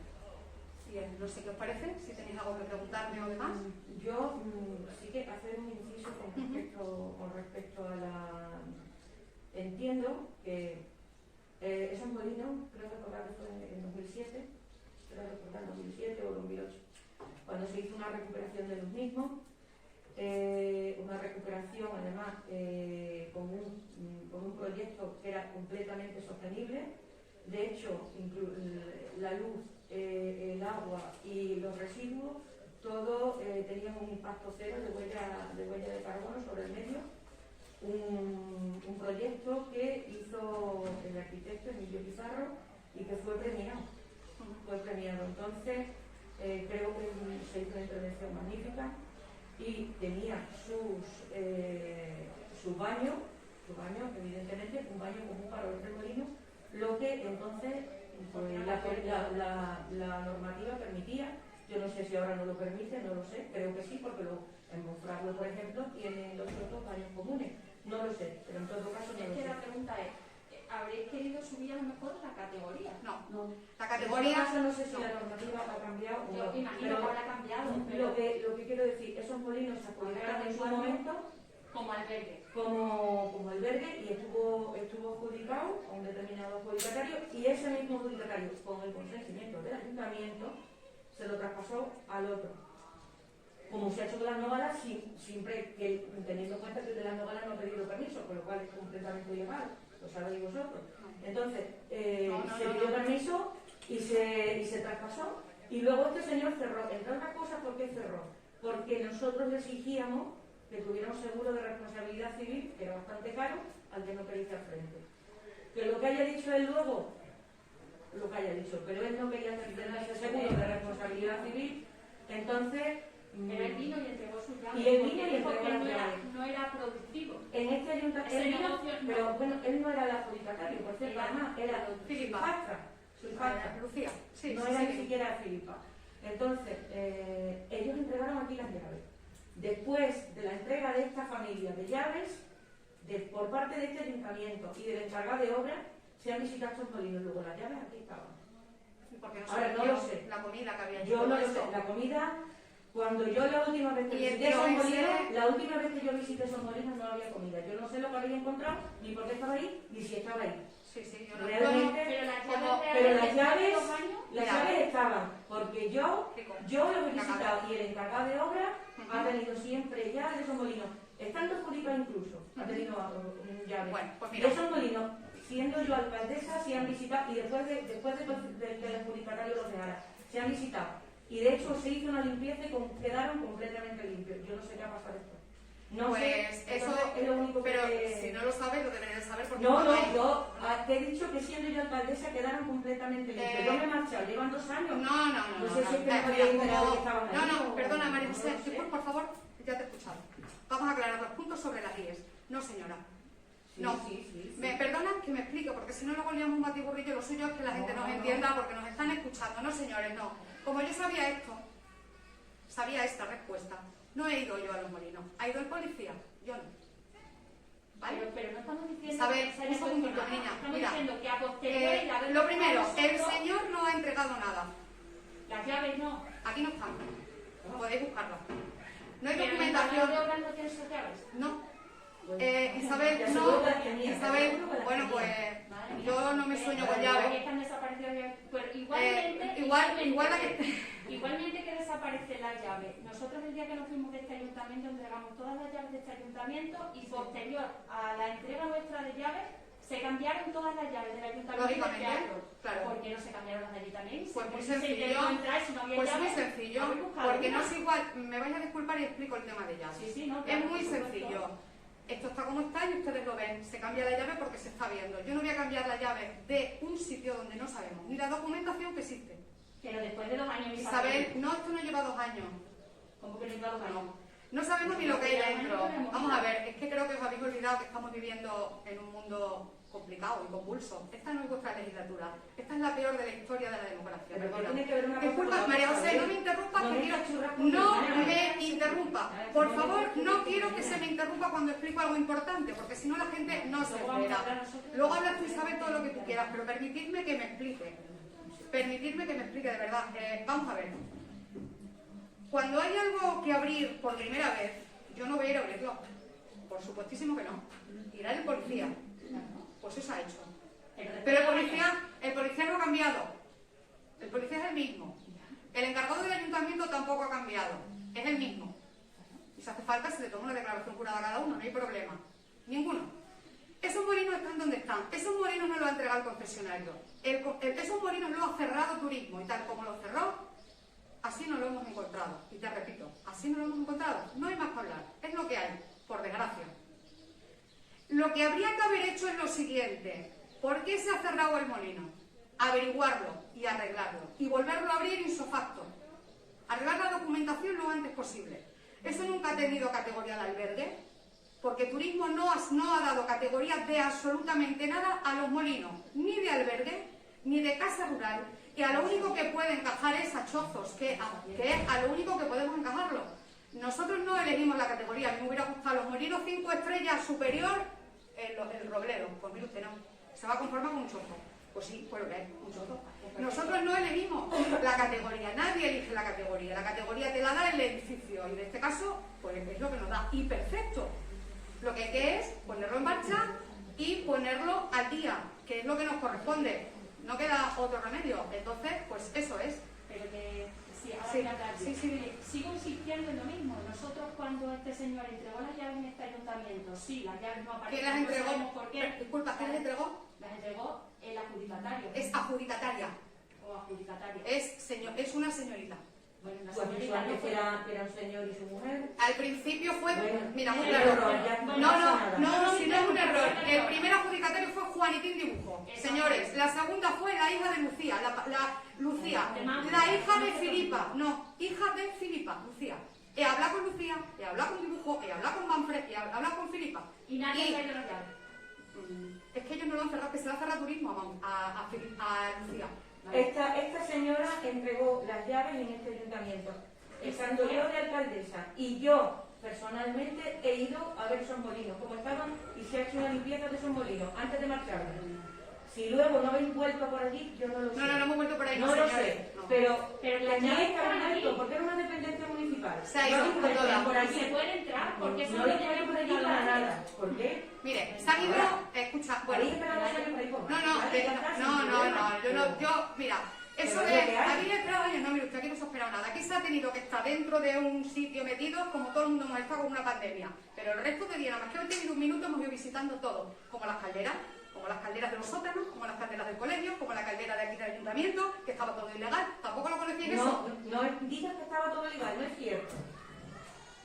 Y no sé qué os parece, si tenéis algo que preguntarme o demás. Yo sí que hacer un inciso con respecto a la... Entiendo que esos molinos, creo recordar que fue en 2007, creo recordar 2007 o 2008, cuando se hizo una recuperación de los mismos, una recuperación además con un proyecto que era completamente sostenible. De hecho, la luz, el agua y los residuos, todo tenían un impacto cero de huella de carbono sobre el medio. Un proyecto que hizo el arquitecto Emilio Pizarro y que fue premiado. Entonces, creo que se hizo una intervención magnífica y tenía sus baños, evidentemente, un baño común para los tres molinos, lo que entonces pues, la normativa permitía. Yo no sé si ahora no lo permite, no lo sé, creo que sí, porque en Monfragüe, por ejemplo, tienen los otros baños comunes. No lo sé, pero en todo caso no lo sé. Es que la pregunta es, ¿habréis querido subir a lo mejor la categoría? No. La categoría... En todo caso no sé si la normativa ha cambiado o no. Yo imagino que habrá cambiado. Lo que quiero decir, esos molinos se adjudicaron en su momento como albergue. Como albergue y estuvo adjudicado a un determinado adjudicatario y ese mismo adjudicatario, con el consentimiento del ayuntamiento, se lo traspasó al otro. Como se ha hecho con las nogalas, siempre que, teniendo en cuenta que el de las nogalas no ha pedido permiso, con lo cual es completamente ilegal, lo sabéis vosotros. Entonces, se pidió permiso y se traspasó, y luego este señor cerró. Entre otras cosas, ¿por qué cerró? Porque nosotros le exigíamos que tuviera un seguro de responsabilidad civil, que era bastante caro, al que no quería hacer frente. Que lo que haya dicho él luego, lo que haya dicho, pero él no quería tener ese seguro de responsabilidad civil, entonces... Pero él vino y entregó sus llaves. Y él vino y entregó las llaves. No era productivo. En este ayuntamiento, pero bueno, él no era el adjudicatario, por cierto, además, era su hijastra, Lucía, sí, no era ni siquiera Filipa. Entonces, ellos entregaron aquí las llaves. Después de la entrega de esta familia de llaves, por parte de este ayuntamiento y del encargado de obra, se han visitado estos molinos. Luego las llaves aquí estaban. Porque ahora no lo sé. La comida que había yo no lo sé. La comida, cuando yo la última vez que visité esos molinos, no había comida. Yo no sé lo que había encontrado, ni por qué estaba ahí, ni si estaba ahí. Sí, yo no. Realmente, pero las llaves estaban, porque yo lo he visitado y el encargado de obra ha tenido siempre llaves de esos molinos. Estando Juripa incluso, ha tenido llaves. Bueno, pues de esos molinos, siendo yo alcaldesa, se han visitado, y después de que el adjudicatario los dejara, se han visitado. Y de hecho se hizo una limpieza y quedaron completamente limpios. Yo no sé qué ha pasado esto. No pues sé, eso es lo único pero que... si no lo sabes, lo deberías saber porque yo te he dicho que siendo yo alcaldesa quedaron completamente limpios. Yo me he marchado, llevan 2 años. No sé si es que no había enterado que estaban ahí. No, perdona María José, por favor, ya te he escuchado. Vamos a aclarar 2 puntos sobre las IES. No, señora. No, sí. Me perdonan que me explique, porque si no luego liamos un batiburrillo. Lo suyo es que la gente nos entienda porque nos están escuchando. No, señores, no. Como yo sabía esto, sabía esta respuesta, no he ido yo a los molinos. ¿Ha ido el policía? Yo no. ¿Vale? Pero no estamos diciendo Isabel, que un segundito, niña. Estamos Mira, diciendo que a posteriori lo primero, el señor no ha entregado nada. Las llaves no. Aquí no están. Podéis buscarlas. No hay Pero documentación. ¿el obras no tiene esas llaves? No. Isabel, no. Isabel, bueno, pues yo no me sueño con llaves. Están desaparecidas. Pues igualmente, igualmente que desaparecen las llaves. Nosotros el día que nos fuimos de este ayuntamiento entregamos todas las llaves de este ayuntamiento y posterior a la entrega nuestra de llaves se cambiaron todas las llaves del ayuntamiento. Lógicamente, claro. ¿Por qué no se cambiaron las del ayuntamiento? Pues muy sencillo. Pues muy sencillo. Porque no es igual. Me vais a disculpar y explico el tema de llaves. Sí, no, es muy sencillo. Esto está como está y ustedes lo ven. Se cambia la llave porque se está viendo. Yo no voy a cambiar la llave de un sitio donde no sabemos ni la documentación que existe. Pero después de 2 años... Isabel, no, esto no lleva 2 años. ¿Cómo que no lleva 2 años? No sabemos ni lo que hay dentro. Vamos a ver, es que creo que os habéis olvidado que estamos viviendo en un mundo complicado y convulso. Esta no es vuestra legislatura. Esta es la peor de la historia de la democracia. Disculpa, María José, no me interrumpas, que quiero... No me interrumpa. Por favor, no quiero que se me interrumpa cuando explico algo importante, porque si no la gente no se entera. Luego hablas tú y sabes todo lo que tú quieras, pero permitidme que me explique. Permitidme que me explique de verdad. Vamos a ver. Cuando hay algo que abrir por primera vez, yo no voy a ir a abrirlo. Por supuestísimo que no. Irá el policía. Pues eso ha hecho. Pero el policía no ha cambiado. El policía es el mismo. El encargado del ayuntamiento tampoco ha cambiado. Es el mismo. Y si hace falta, se le toma una declaración jurada a cada uno, no hay problema. Ninguno. Esos molinos están donde están. Esos molinos no los ha entregado el concesionario. Esos molinos los ha cerrado Turismo. Y tal como los cerró, así no lo hemos encontrado. Y te repito, así no lo hemos encontrado. No hay más que hablar. Es lo que hay, por desgracia. Lo que habría que haber hecho es lo siguiente. ¿Por qué se ha cerrado el molino? Averiguarlo y arreglarlo. Y volverlo a abrir ipso facto. Arreglar la documentación lo antes posible. Eso nunca ha tenido categoría de albergue, porque Turismo no ha dado categoría de absolutamente nada a los molinos, ni de albergue, ni de casa rural, y a lo único que puede encajar es a chozos, que es a lo único que podemos encajarlo. Nosotros no elegimos la categoría. A mí me hubiera gustado los molinos 5 estrellas superior, el Robledo. Pues mire usted, no. Se va a conformar con un chozo. Pues sí, pues lo que hay, un chozo. Nosotros no elegimos la categoría, nadie elige la categoría. La categoría te la da el edificio, y en este caso, pues es lo que nos da. Y perfecto. Lo que hay que es ponerlo en marcha y ponerlo al día, que es lo que nos corresponde. No queda otro remedio. Entonces, pues eso es. Pero que, sí, ahora Sí, voy a hablar yo. sí. Sigo insistiendo en lo mismo. Nosotros, cuando este señor entregó las llaves en este ayuntamiento, sí, las llaves no aparecen. ¿Quién las no sabemos entregó? por qué. Disculpa, ¿quién las entregó? Las entregó el adjudicatario. Es adjudicataria. O adjudicatario. Es una señorita. Bueno, una Pues señorita no visualmente fue. era un señor y su mujer. Al principio fue, Bueno, mira, muy es claro. error, ya No, pasa no, nada. no, si no es un error. El primer adjudicatario fue Juanitín Dibujo. Señores, la segunda fue la hija de Lucía, Lucía, la hija de Filipa. No, hija de Filipa, Lucía. He hablado con Lucía, he hablado con Dibujo, he hablado con Manfred, he hablado con Filipa. Y nadie ha traído las llaves. Es que ellos no lo han cerrado, que se lo ha cerrado Turismo a Lucía. Esta señora entregó las llaves en este ayuntamiento. Estando yo de alcaldesa y yo personalmente he ido a ver esos molinos, cómo estaban, y se ha hecho una limpieza de esos molinos antes de marcharme. Si luego no habéis vuelto por allí, yo no lo sé. No hemos vuelto por ahí, No lo señores. sé, No. pero Pero las tenía llaves que estaban haber allí. vuelto, porque era una dependencia municipal. Se ha ido, No habéis vuelto toda. por Se allí. puede entrar porque eso No no lo tiene puedo por allí que para nada. ¿Por qué? Mire, se han ido, escucha, bueno. Habéis esperado 2 años para ir por más. No, Vale, ya está, sin problema. yo, mira, eso Pero es de, lo que hay. aquí he esperado años, no, mire usted, aquí no se ha esperado nada, aquí se ha tenido que estar dentro de un sitio metido, como todo el mundo hemos estado con una pandemia, pero el resto de día, nada más que he tenido un minuto, hemos ido visitando todo, como las calderas de los sótanos, como las calderas del colegio, como la caldera de aquí del ayuntamiento, que estaba todo ilegal, tampoco lo conocían eso. No digas que estaba todo legal, no es cierto.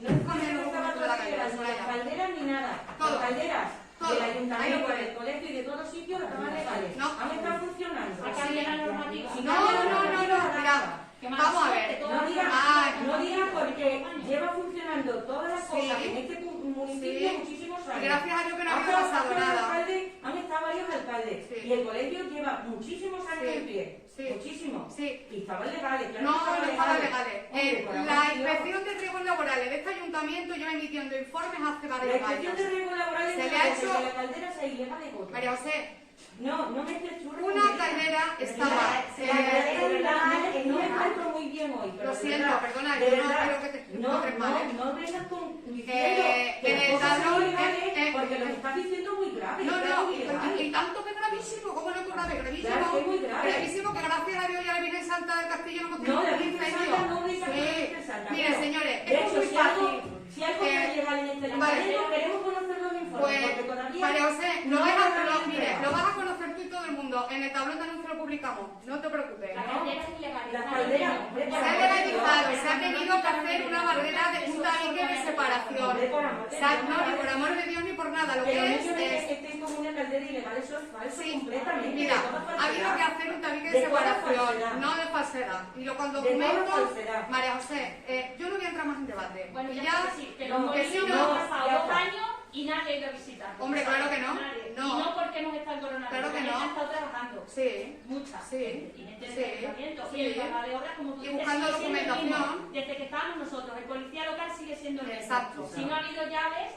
No es Ponme el cierto que estaba documento de la todo caldera, legal, ni las Soraya. calderas ni nada. Todo. Las calderas Todo. del Ahí ayuntamiento, lo pone. del colegio y de todos los sitios estaban legales. No. Han estado funcionando. Ha cambiado la normativa. Si No, mira, Qué mala vamos a suerte, ver. todo No el digas, Ay. no digas porque lleva funcionando todas las Sí. cosas en este municipio Sí. muchísimos Y años. gracias a Dios que no Ha había estado pasado varios nada. alcaldes, han estado varios alcaldes. Sí. Y el colegio lleva muchísimos años Sí. en pie. Sí. Muchísimos. Sí. Y estaban legales. claro No, que no estaban legales. Hombre, por amor La de Dios. inspección de riesgos laborales de este ayuntamiento lleva emitiendo informes hace La varios inspección de años. riesgos laborales Se no le ha dice hecho- que la caldera sea ilegal en voto. María José, No me estés churro. una caldera estaba... La caldera de verdad, no me encuentro muy bien hoy. Pero Lo de siento, verdad, perdona, de yo no verdad, quiero que te encuentres mal, ¿eh? no vengas con diciendo en que el las cosas son tablón, legales porque lo estás diciendo muy grave. No, es no, muy ilegal. y tanto que gravísimo, ¿cómo no es grave? Gravísimo, Claro, que es muy grave. gravísimo, que gracias a Dios ya la Virgen Santa del Castillo no hemos No, tenido la un Virgen incendio. Santa no dice que la Sí. Virgen Santa. Mire, Bueno, señores, de esto hecho, es muy si fácil. algo es legal en este Vale. ayuntamiento, queremos conocer los informes, Pues, porque todavía María José, no lo hay vas nada a, mire, entregado. lo vas a conocer tú y todo el mundo. En el tablón de anuncio lo publicamos, no te preocupes. La caldera es ilegal. La caldera, hombre, Se por ha amor de legalizado, Dios. se ha tenido que hacer una barrera de un tabique de separación. Hombre, por amor de Dios, No, ni por amor de Dios ni por nada. Lo Pero que el es hecho de es... que estén como una caldera ilegal, eso es falso Sí, completamente. mira, de toda ha habido falsedad. que hacer un tabique de De toda separación, falsedad. no de falsedad. Y lo con De toda documentos, falsedad. María José, yo no voy a entrar más en debate. Bueno, Y ya ya, está, sí, que los no, que sí, molinos no, han pasado ya 2 está. años y nadie ha ido a visitar. Hombre, claro que no. Nadie. No. Y no porque no está el coronavirus. Claro que no. Han estado trabajando. sí, Muchas. Sí, Y en este sí, ayuntamiento. sí. Y el encargado de obras, como tú Y dices, buscando sigue siendo el documentación. mismo. Desde que estábamos nosotros, el policía local sigue siendo el mismo. Exacto. Si no ha habido llaves,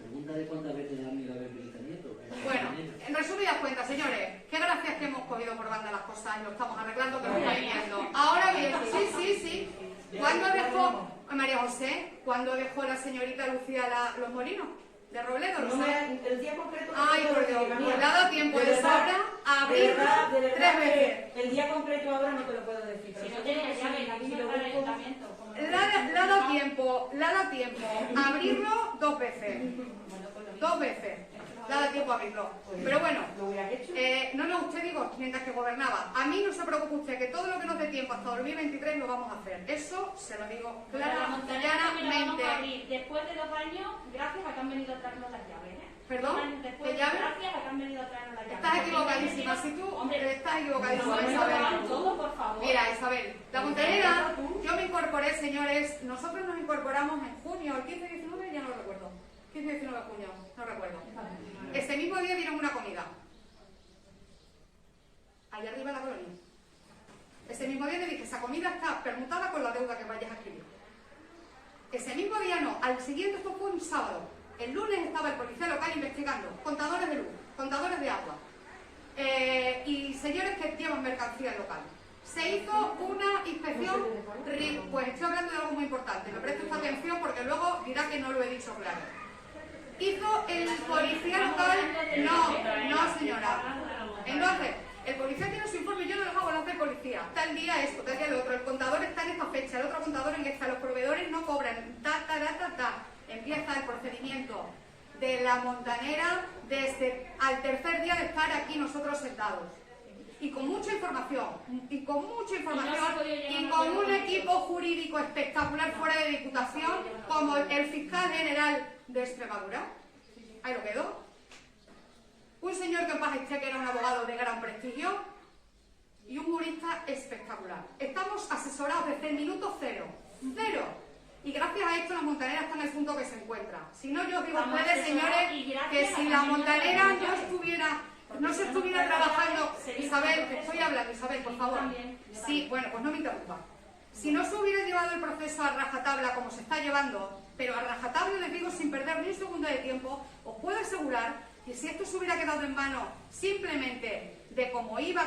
Pregunta de cuántas veces han ido a ver Militamiento. Bueno, en resumidas cuentas, señores, qué gracias que hemos cogido por banda las cosas y lo estamos arreglando, que lo estáis viendo. Ahora bien, sí. ¿Cuándo dejó, María José, cuándo dejó la señorita Lucía los molinos de Robledo? ¿Lo No sabes? el día concreto. Ay, por Dios, pues le ha dado tiempo de sobra abrirlo de verdad 3 veces. que el día completo ahora no te lo puedo decir. Si pero no tenía llave, la si misma lo para el busco- ayuntamiento. como no- Le ha dado tiempo abrirlo 2 veces. Bueno, pues lo mismo. 2 veces. Le ha dado tiempo a abrirlo. Pero bueno, ¿Lo hubieras hecho? no, usted digo, mientras que gobernaba. A mí no se preocupe usted, que todo lo que nos dé tiempo hasta 2023 lo vamos a hacer. Eso se lo digo Bueno, la montaña también la vamos a claramente. abrir después de 2 años, gracias a que han venido a traernos las llaves, ¿eh? ¿Perdón? 2 años después, ¿Qué llave? gracias a que han venido a traernos las llaves. Estás equivocadísima. Si tú estás equivocadísima, Isabel. todo, por favor. Mira, Isabel, la montanera, yo me incorporé, señores, nosotros nos incorporamos en junio, el 15-19, ya no lo recuerdo. 15-19 de junio, no recuerdo. Ese mismo día dieron una comida. Allá arriba en la colonia. Ese mismo día le dije, esa comida está permutada con la deuda que vayas a escribir. Ese mismo día no, al siguiente, esto fue un sábado. El lunes estaba el policía local investigando contadores de luz, contadores de agua y señores que llevan mercancía local. Se hizo una inspección, pues estoy hablando de algo muy importante, me preste esta atención porque luego dirá que no lo he dicho claro. Hizo el policía local, no señora. Entonces, el policía tiene su informe, yo no lo hago, lo hace el policía. Tal día esto, tal día lo otro, el contador está en esta fecha, el otro contador en esta, los proveedores no cobran, Empieza el procedimiento de la montanera desde al tercer día de estar aquí nosotros sentados. Y con mucha información, y con un equipo jurídico espectacular fuera de Diputación, como el fiscal general de Extremadura. Ahí lo quedó. Un señor que en paz esté, que era un abogado de gran prestigio, y un jurista espectacular. Estamos asesorados desde el minuto cero. Y gracias a esto la montanera está en el punto que se encuentra. Si no, yo os digo a ustedes, señores, que si la montanera no se estuviera trabajando... Isabel, que estoy hablando, Isabel, por favor. Sí, bueno, pues no me interrumpa. Si no se hubiera llevado el proceso a rajatabla como se está llevando, pero a rajatabla les digo sin perder ni un segundo de tiempo, os puedo asegurar que si esto se hubiera quedado en manos simplemente de cómo iba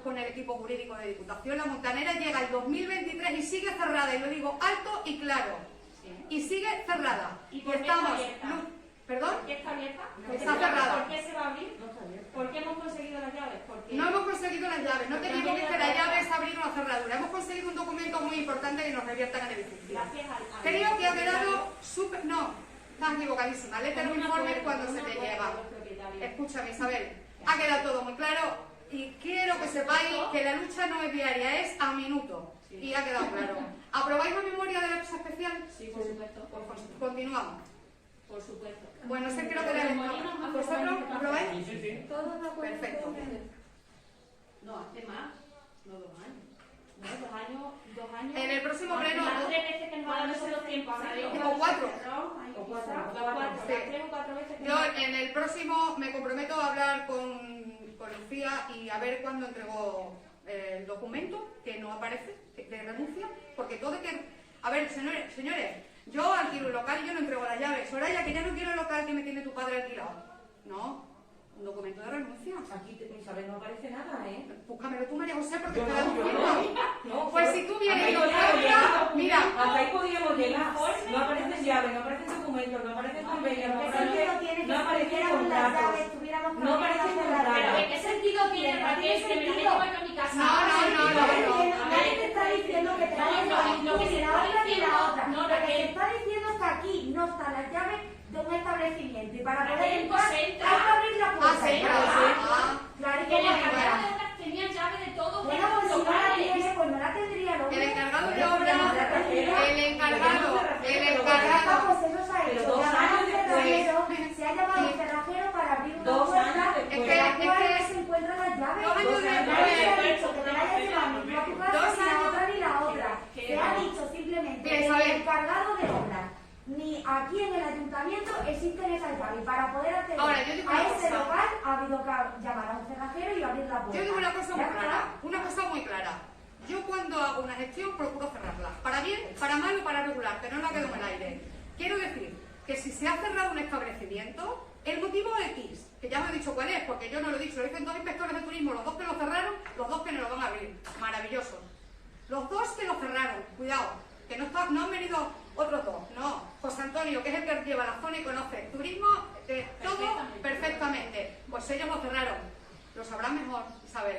con el equipo jurídico de Diputación, la montanera llega el 2023 y sigue cerrada, y lo digo alto y claro, y sigue cerrada. ¿Y por qué está abierta? ¿Perdón? ¿Por qué está abierta? Está cerrada. ¿Por qué se va a abrir? ¿Por qué hemos conseguido las llaves? No hemos conseguido las llaves, no teníamos que la llave es abrir una cerradura. Hemos conseguido un documento muy importante que nos reviertan en el edificio. Gracias al... Creo que ha quedado súper... No, estás equivocadísima. Léete los informes cuando se te llega. Escúchame, Isabel, ha quedado todo muy claro y quiero que sepáis que la lucha no es diaria, es a minuto. Y ha quedado claro. ¿Aprobáis la memoria de la empresa especial? Sí, por supuesto. Continuamos. Por supuesto. Bueno, sé creo que la ¿vosotros aprobáis? Sí. Todos de acuerdo. Perfecto. No, hace más. No, 2 años. No, 2 años. En el próximo pleno... Las 3 veces que nos ha dado nosotros tiempo a salir. O 4. Las 3 o 4 veces que Yo en el próximo me comprometo a hablar con Lucía y a ver cuándo entregó el documento, que no aparece, de renuncia, porque todo es que... A ver, señores, yo alquilo un local y yo no entrego las llaves. Soraya, que ya no quiero el local que me tiene tu padre alquilado. No, un documento de renuncia. Aquí, Isabel, no aparece nada, ¿eh? Búscamelo tú, María José, porque te Yo da no, un yo firma. No, Pues si tú vienes y lo hasta ahí traes, mira, hasta ahí podíamos llegar. No aparecen llaves, no aparecen documentos, no aparecen convenios, no aparecen contratos. No aparecen Pero contratos. ¿en qué sentido tiene Raquel que me la llevo a mi casa? No. Nadie te está diciendo que te vayas a lo que se ni la está otra ni diciendo, la otra. no, Lo que Raquel. se está diciendo es que aquí no están las llaves de un establecimiento y para poder Raquel, entrar pues hay que entra. abrir la puerta. sí, Claro, ¿y Que el cómo encargado entra? de obras tenía llave de todo. Bueno, pues si no la tiene, pues no la tendría. Lo el mismo. encargado de Bueno, obra, pues no la tendría. el encargado, Pues eso se ha Pero hecho. 2 Llamar a años un cerrajero, se ha llamado a un cerrajero para abrir una 2 puerta años en después. la cual no se encuentran las llaves. 2 años Nadie después. se ha dicho que te vayas a llevar ni tú a tu casa, 2 ni la años. otra ni la otra. Se ha dicho simplemente Mira, que Isabel. el encargado de obras ni aquí en el ayuntamiento existen esas llaves. Y para poder acceder Ahora, yo digo a una ese cosa. local ha habido que llamar a un cerrajero y abrir la puerta. Yo digo una cosa muy Ya está. clara, Yo cuando hago una gestión procuro cerrarla, para bien, para mal o para regular, pero no la quedo en el aire. Quiero decir que si se ha cerrado un establecimiento, el motivo X, que ya me he dicho cuál es, porque yo no lo he dicho, lo dicen 2 inspectores de turismo, los 2 que lo cerraron, los 2 que no lo van a abrir. Maravilloso. Los 2 que lo cerraron, cuidado, que no han venido otros 2, no. José Antonio, que es el que lleva la zona y conoce el turismo, todo perfectamente. Pues ellos lo cerraron. Lo sabrán mejor, Isabel.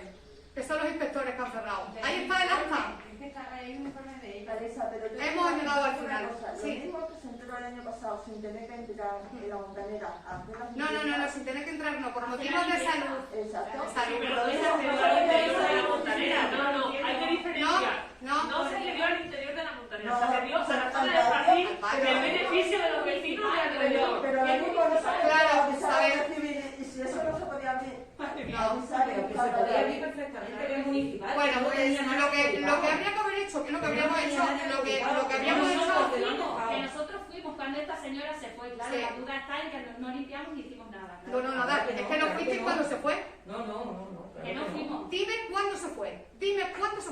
Que son los inspectores que han cerrado. Ahí está el acta. Es que hay un informe de ellos. Teresa, pero yo Hemos quiero llegado al decir final. una cosa. Sí. Lo mismo que se entró el año pasado sin tener que entrar en la montanera a hacer las No, sin tener que entrar, no, por motivos de salud. Exacto. Salud. Pero no se accedió al interior de la montanera, no, hay que diferenciar. No. No se accedió al interior de la montanera, No, se accedió a la zona al del patio, jardín al patio. en beneficio de los vecinos de alrededor. Pero lo mismo no se Claro, podía Isabel. recibir, y si eso no se podía No. Pero que se podía abrir perfectamente, que es municipal. Bueno, que no pues tenía nada lo que publicado. habría que haber hecho, que es lo que habríamos hecho, lo que habríamos Que hecho. nosotros fuimos cuando esta señora se fue, claro, Sí. la duda está en que no limpiamos ni hicimos nada. No, nada, es que no fuiste cuando se fue. No. Que no fuimos. Dime cuándo se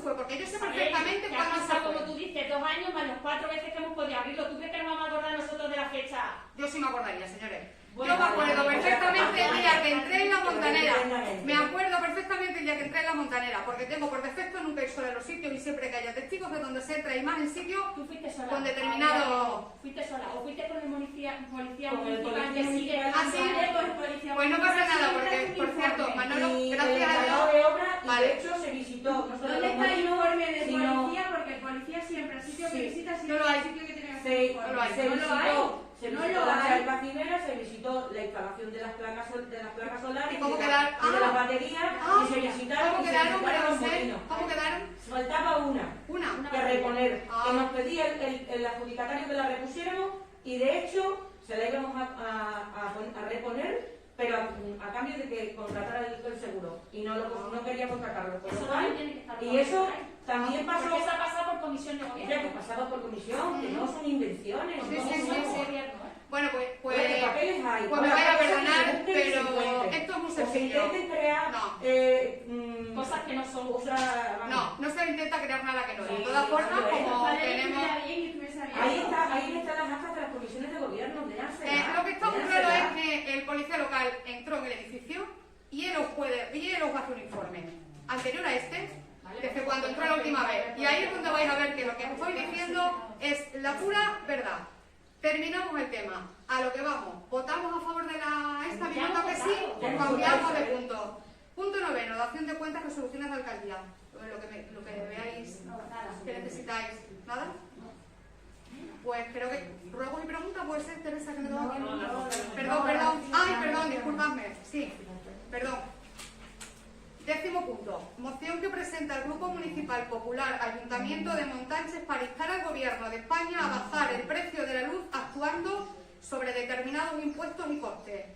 fue, porque yo sé Isabel, perfectamente que ha cuándo se pasado, como fue. tú dices, 2 años más las 4 veces que hemos podido abrirlo. ¿Tú crees que nos vamos a acordar nosotros de la fecha? Yo sí me acordaría, señores. Bueno, Yo me acuerdo vale, perfectamente el día que entré en la montanera. Perfectamente. Me acuerdo perfectamente el día que entré en la montanera, porque tengo por defecto nunca ir sola en los sitios y siempre que haya testigos de donde se entra y más en sitios Tú fuiste sola. con determinado. Fuiste sola. O fuiste con el policía Con el municipal policía que sigue. municipal. Ah, sí. Pues no pasa nada, porque, por cierto, Manolo, Y el gracias a encargado Dios. de obra, y Vale. de hecho se visitó, no solo ¿Dónde los está el molinos, informe de sino- policía? Porque el policía siempre, el sitio que Sí. visita, No siempre lo hay. el sitio que tiene que hacer Se, informe. No lo hay. se No lo hay. visitó, se No visitó lo la hay. charca cimera, se visitó la instalación de las placas, solares ¿Y cómo de, quedaron? y de las Ah. baterías y se visitaron ¿Cómo y se quedaron, visitaron María los José? molinos. ¿Cómo quedaron? Faltaba una Una. que reponer, Ah. que nos pedía el adjudicatario que la repusiéramos y de hecho se la íbamos a reponer, pero a cambio de que contratara el seguro y no quería contratarlo. Por lo Eso cual, también tiene que estar y eso por ahí. también pasó. Porque eso ha pasado por comisión de Ya gobierno. que pasaba por comisión, que no son invenciones. Sí, no sí, son- sí, sí. Gobierno, ¿eh? Bueno, pues Porque papeles hay. pues me Ahora, vais a cosas que perdonar, se busquen y se pero encuentren. esto es muy O se sencillo. intenten crear No. Cosas que no son. No se intenta crear nada que no es. De Sí, todas formas, sí, como Ojalá tenemos. estuviera bien y estuviese bien. Ahí están las actas de las comisiones de gobierno de ASEA. Lo que está muy claro es que el policía local entró en el edificio y él os hace un informe anterior a este, desde cuando entró la última vez. Y ahí es donde vais a ver que lo que estoy diciendo es la pura verdad. Terminamos el tema. A lo que vamos. ¿Votamos a favor de esta minuta que sí? Pues cambiamos de punto. Punto 9. Dación de cuentas, resoluciones de alcaldía. Lo que veáis que necesitáis. ¿Nada? Pues creo que ruegos y preguntas puede ser, Teresa, que me tengo aquí. Perdón. Ay, perdón, disculpadme. Sí, perdón. 10º punto. Moción que presenta el Grupo Municipal Popular Ayuntamiento de Montánchez para instar al Gobierno de España a bajar el precio de la luz actuando sobre determinados impuestos y costes.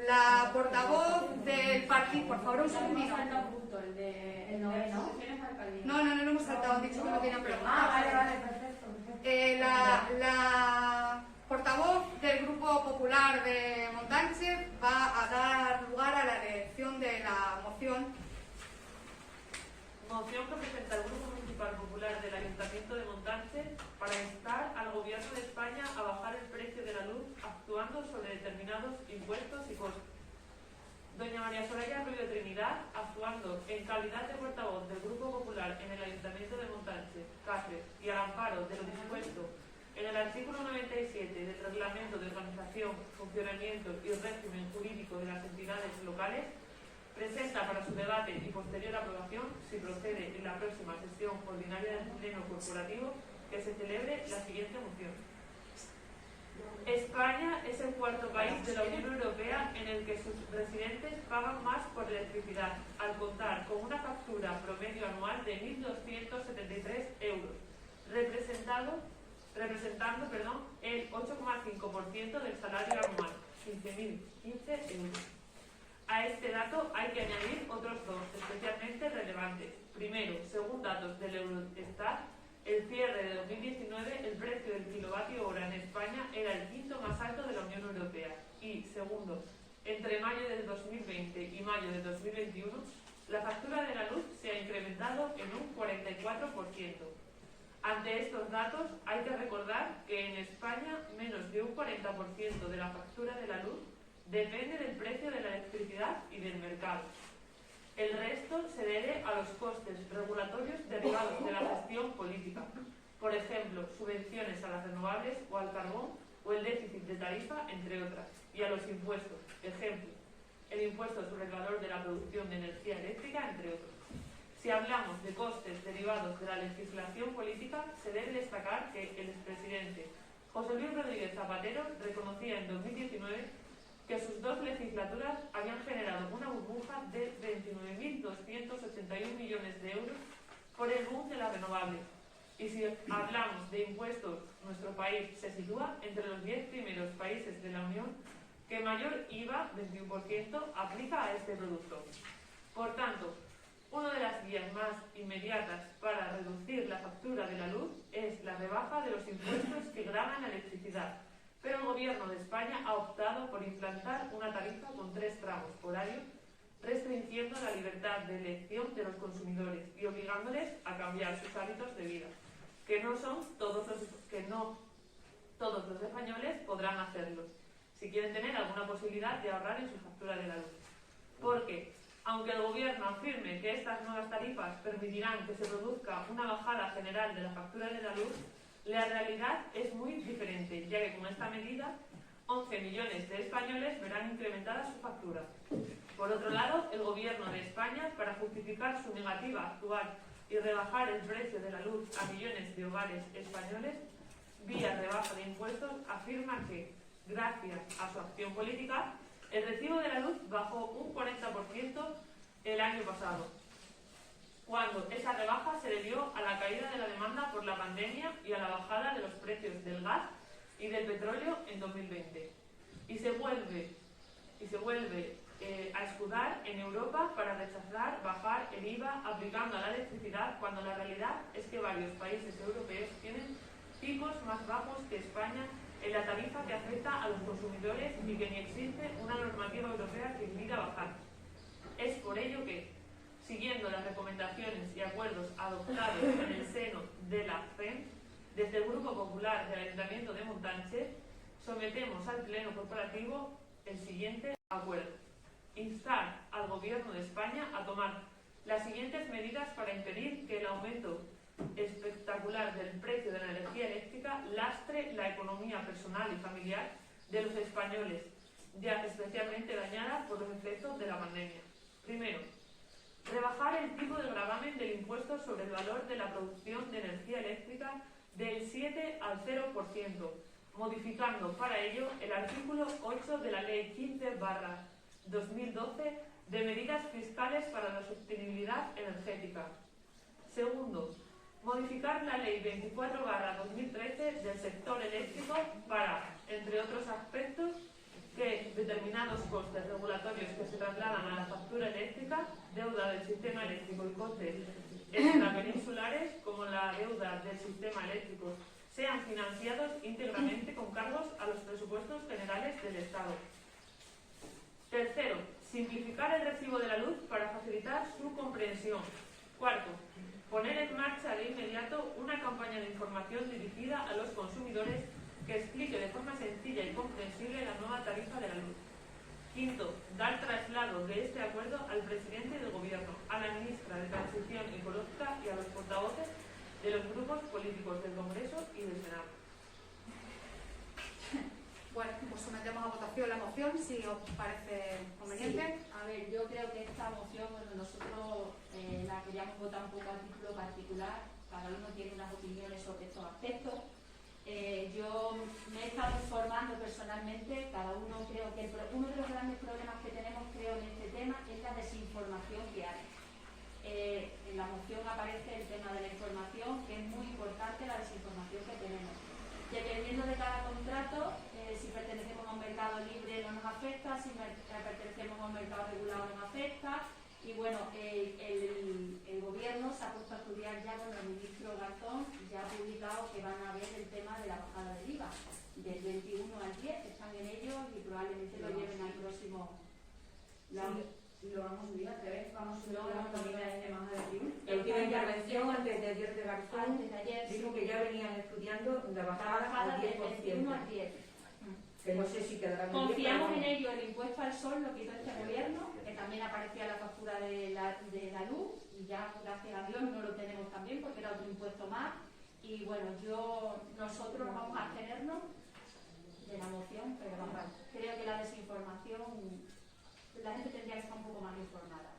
La portavoz del partido... Por favor, un segundito. El noveno. No hemos saltado, han dicho que no tienen preguntas. Perfecto. La portavoz del Grupo Popular de Montánchez va a dar lugar a la elección de la moción. Moción que presenta el Grupo Municipal Popular del Ayuntamiento de Montánchez para instar al Gobierno de España a bajar el precio de la luz actuando sobre determinados impuestos y costes. Doña María Soraya Rubio Trinidad, actuando en calidad de portavoz del Grupo Popular en el Ayuntamiento de Montánchez, Cáceres, y al amparo de lo dispuesto en el artículo 97 del Reglamento de Organización, Funcionamiento y Régimen Jurídico de las Entidades Locales, presenta para su debate y posterior aprobación, si procede en la próxima sesión ordinaria del Pleno Corporativo, que se celebre la siguiente moción. España es el cuarto país de la Unión Europea en el que sus residentes pagan más por electricidad, al contar con una factura promedio anual de 1.273 euros, representando el 8,5% del salario anual, 15.015 euros. A este dato hay que añadir otros dos, especialmente relevantes. Primero, según datos del Eurostat, el cierre de 2019, el precio del kilovatio hora en España era el quinto más alto de la Unión Europea. Y, segundo, entre mayo del 2020 y mayo del 2021, la factura de la luz se ha incrementado en un 44%. Ante estos datos, hay que recordar que en España menos de un 40% de la factura de la luz depende del precio de la electricidad y del mercado. El resto se debe a los costes regulatorios derivados de la gestión política, por ejemplo, subvenciones a las renovables o al carbón o el déficit de tarifa, entre otras, y a los impuestos. Ejemplo, el impuesto sobre el valor de la producción de energía eléctrica, entre otros. Si hablamos de costes derivados de la legislación política, se debe destacar que el expresidente José Luis Rodríguez Zapatero reconocía en 2019 que sus 2 legislaturas habían generado una burbuja de 29.281 millones de euros por el boom de las renovables. Y si hablamos de impuestos, nuestro país se sitúa entre los 10 primeros países de la Unión que mayor IVA, 21%, aplica a este producto. Por tanto, una de las vías más inmediatas para reducir la factura de la luz es la rebaja de los impuestos que gravan la electricidad, pero el Gobierno de España ha optado por implantar una tarifa con 3 tramos horarios, restringiendo la libertad de elección de los consumidores y obligándoles a cambiar sus hábitos de vida, que no todos los españoles podrán hacerlo, si quieren tener alguna posibilidad de ahorrar en su factura de la luz. Porque, aunque el Gobierno afirme que estas nuevas tarifas permitirán que se produzca una bajada general de la factura de la luz, la realidad es muy diferente, ya que con esta medida 11 millones de españoles verán incrementada su factura. Por otro lado, el Gobierno de España, para justificar su negativa a actuar y rebajar el precio de la luz a millones de hogares españoles, vía rebaja de impuestos, afirma que, gracias a su acción política, el recibo de la luz bajó un 40% el año pasado, cuando esa rebaja se debió a la caída de la demanda por la pandemia y a la bajada de los precios del gas y del petróleo en 2020. Y se vuelve a escudar en Europa para rechazar bajar el IVA aplicando a la electricidad, cuando la realidad es que varios países europeos tienen tipos más bajos que España en la tarifa que afecta a los consumidores y que ni existe una normativa europea que impida bajar. Es por ello que, siguiendo las recomendaciones y acuerdos adoptados en el seno de la FEM, desde el Grupo Popular del Ayuntamiento de Montánchez, sometemos al Pleno Corporativo el siguiente acuerdo: instar al Gobierno de España a tomar las siguientes medidas para impedir que el aumento espectacular del precio de la energía eléctrica lastre la economía personal y familiar de los españoles, ya especialmente dañada por los efectos de la pandemia. Primero, rebajar el tipo de gravamen del impuesto sobre el valor de la producción de energía eléctrica del 7 al 0%, modificando para ello el artículo 8 de la Ley 15/2012 de medidas fiscales para la sostenibilidad energética. Segundo, modificar la Ley 24/2013 del sector eléctrico para, entre otros aspectos, que determinados costes regulatorios que se trasladan a la factura eléctrica, deuda del sistema eléctrico y costes extrapeninsulares, como la deuda del sistema eléctrico, sean financiados íntegramente con cargos a los presupuestos generales del Estado. Tercero, simplificar el recibo de la luz para facilitar su comprensión. Cuarto, poner en marcha de inmediato una campaña de información dirigida a los consumidores que explique de forma sencilla y comprensible la nueva tarifa de la luz. Quinto, dar traslado de este acuerdo al presidente del Gobierno, a la ministra de Transición Ecológica y a los portavoces de los grupos políticos del Congreso y del Senado. Bueno, pues sometemos a votación la moción, si os parece conveniente. Sí. A ver, yo creo que esta moción, bueno, nosotros la queríamos votar un poco a título particular, cada uno tiene unas opiniones sobre estos aspectos. Yo me he estado informando personalmente, cada uno creo que uno de los grandes problemas que tenemos, creo, en este tema es la desinformación que hay. En la moción aparece el tema de la información, que es muy importante la desinformación que tenemos. Dependiendo de cada contrato, si pertenecemos a un mercado libre no nos afecta, si pertenecemos a un mercado regulado nos afecta. Y bueno, el Gobierno se ha puesto a estudiar ya con el ministro Garzón, ya ha publicado que van a ver el tema de la bajada del IVA, del 21 al 10, están en ellos y probablemente lo lleven al próximo. Lo vamos a subir otra vez, vamos a subir la comida este más adelante. La última intervención antes de ayer de Garzón dijo que ya venían estudiando la bajada al 10%. Del 21 al 10. Que no sé si quedará muy Confiamos en ello. El impuesto al sol lo quitó este Gobierno, que también aparecía en la factura de la luz, y ya gracias a Dios no lo tenemos también porque era otro impuesto más. Y bueno, nosotros vamos a abstenernos de la moción, pero creo que la desinformación la gente tendría que estar un poco más informada.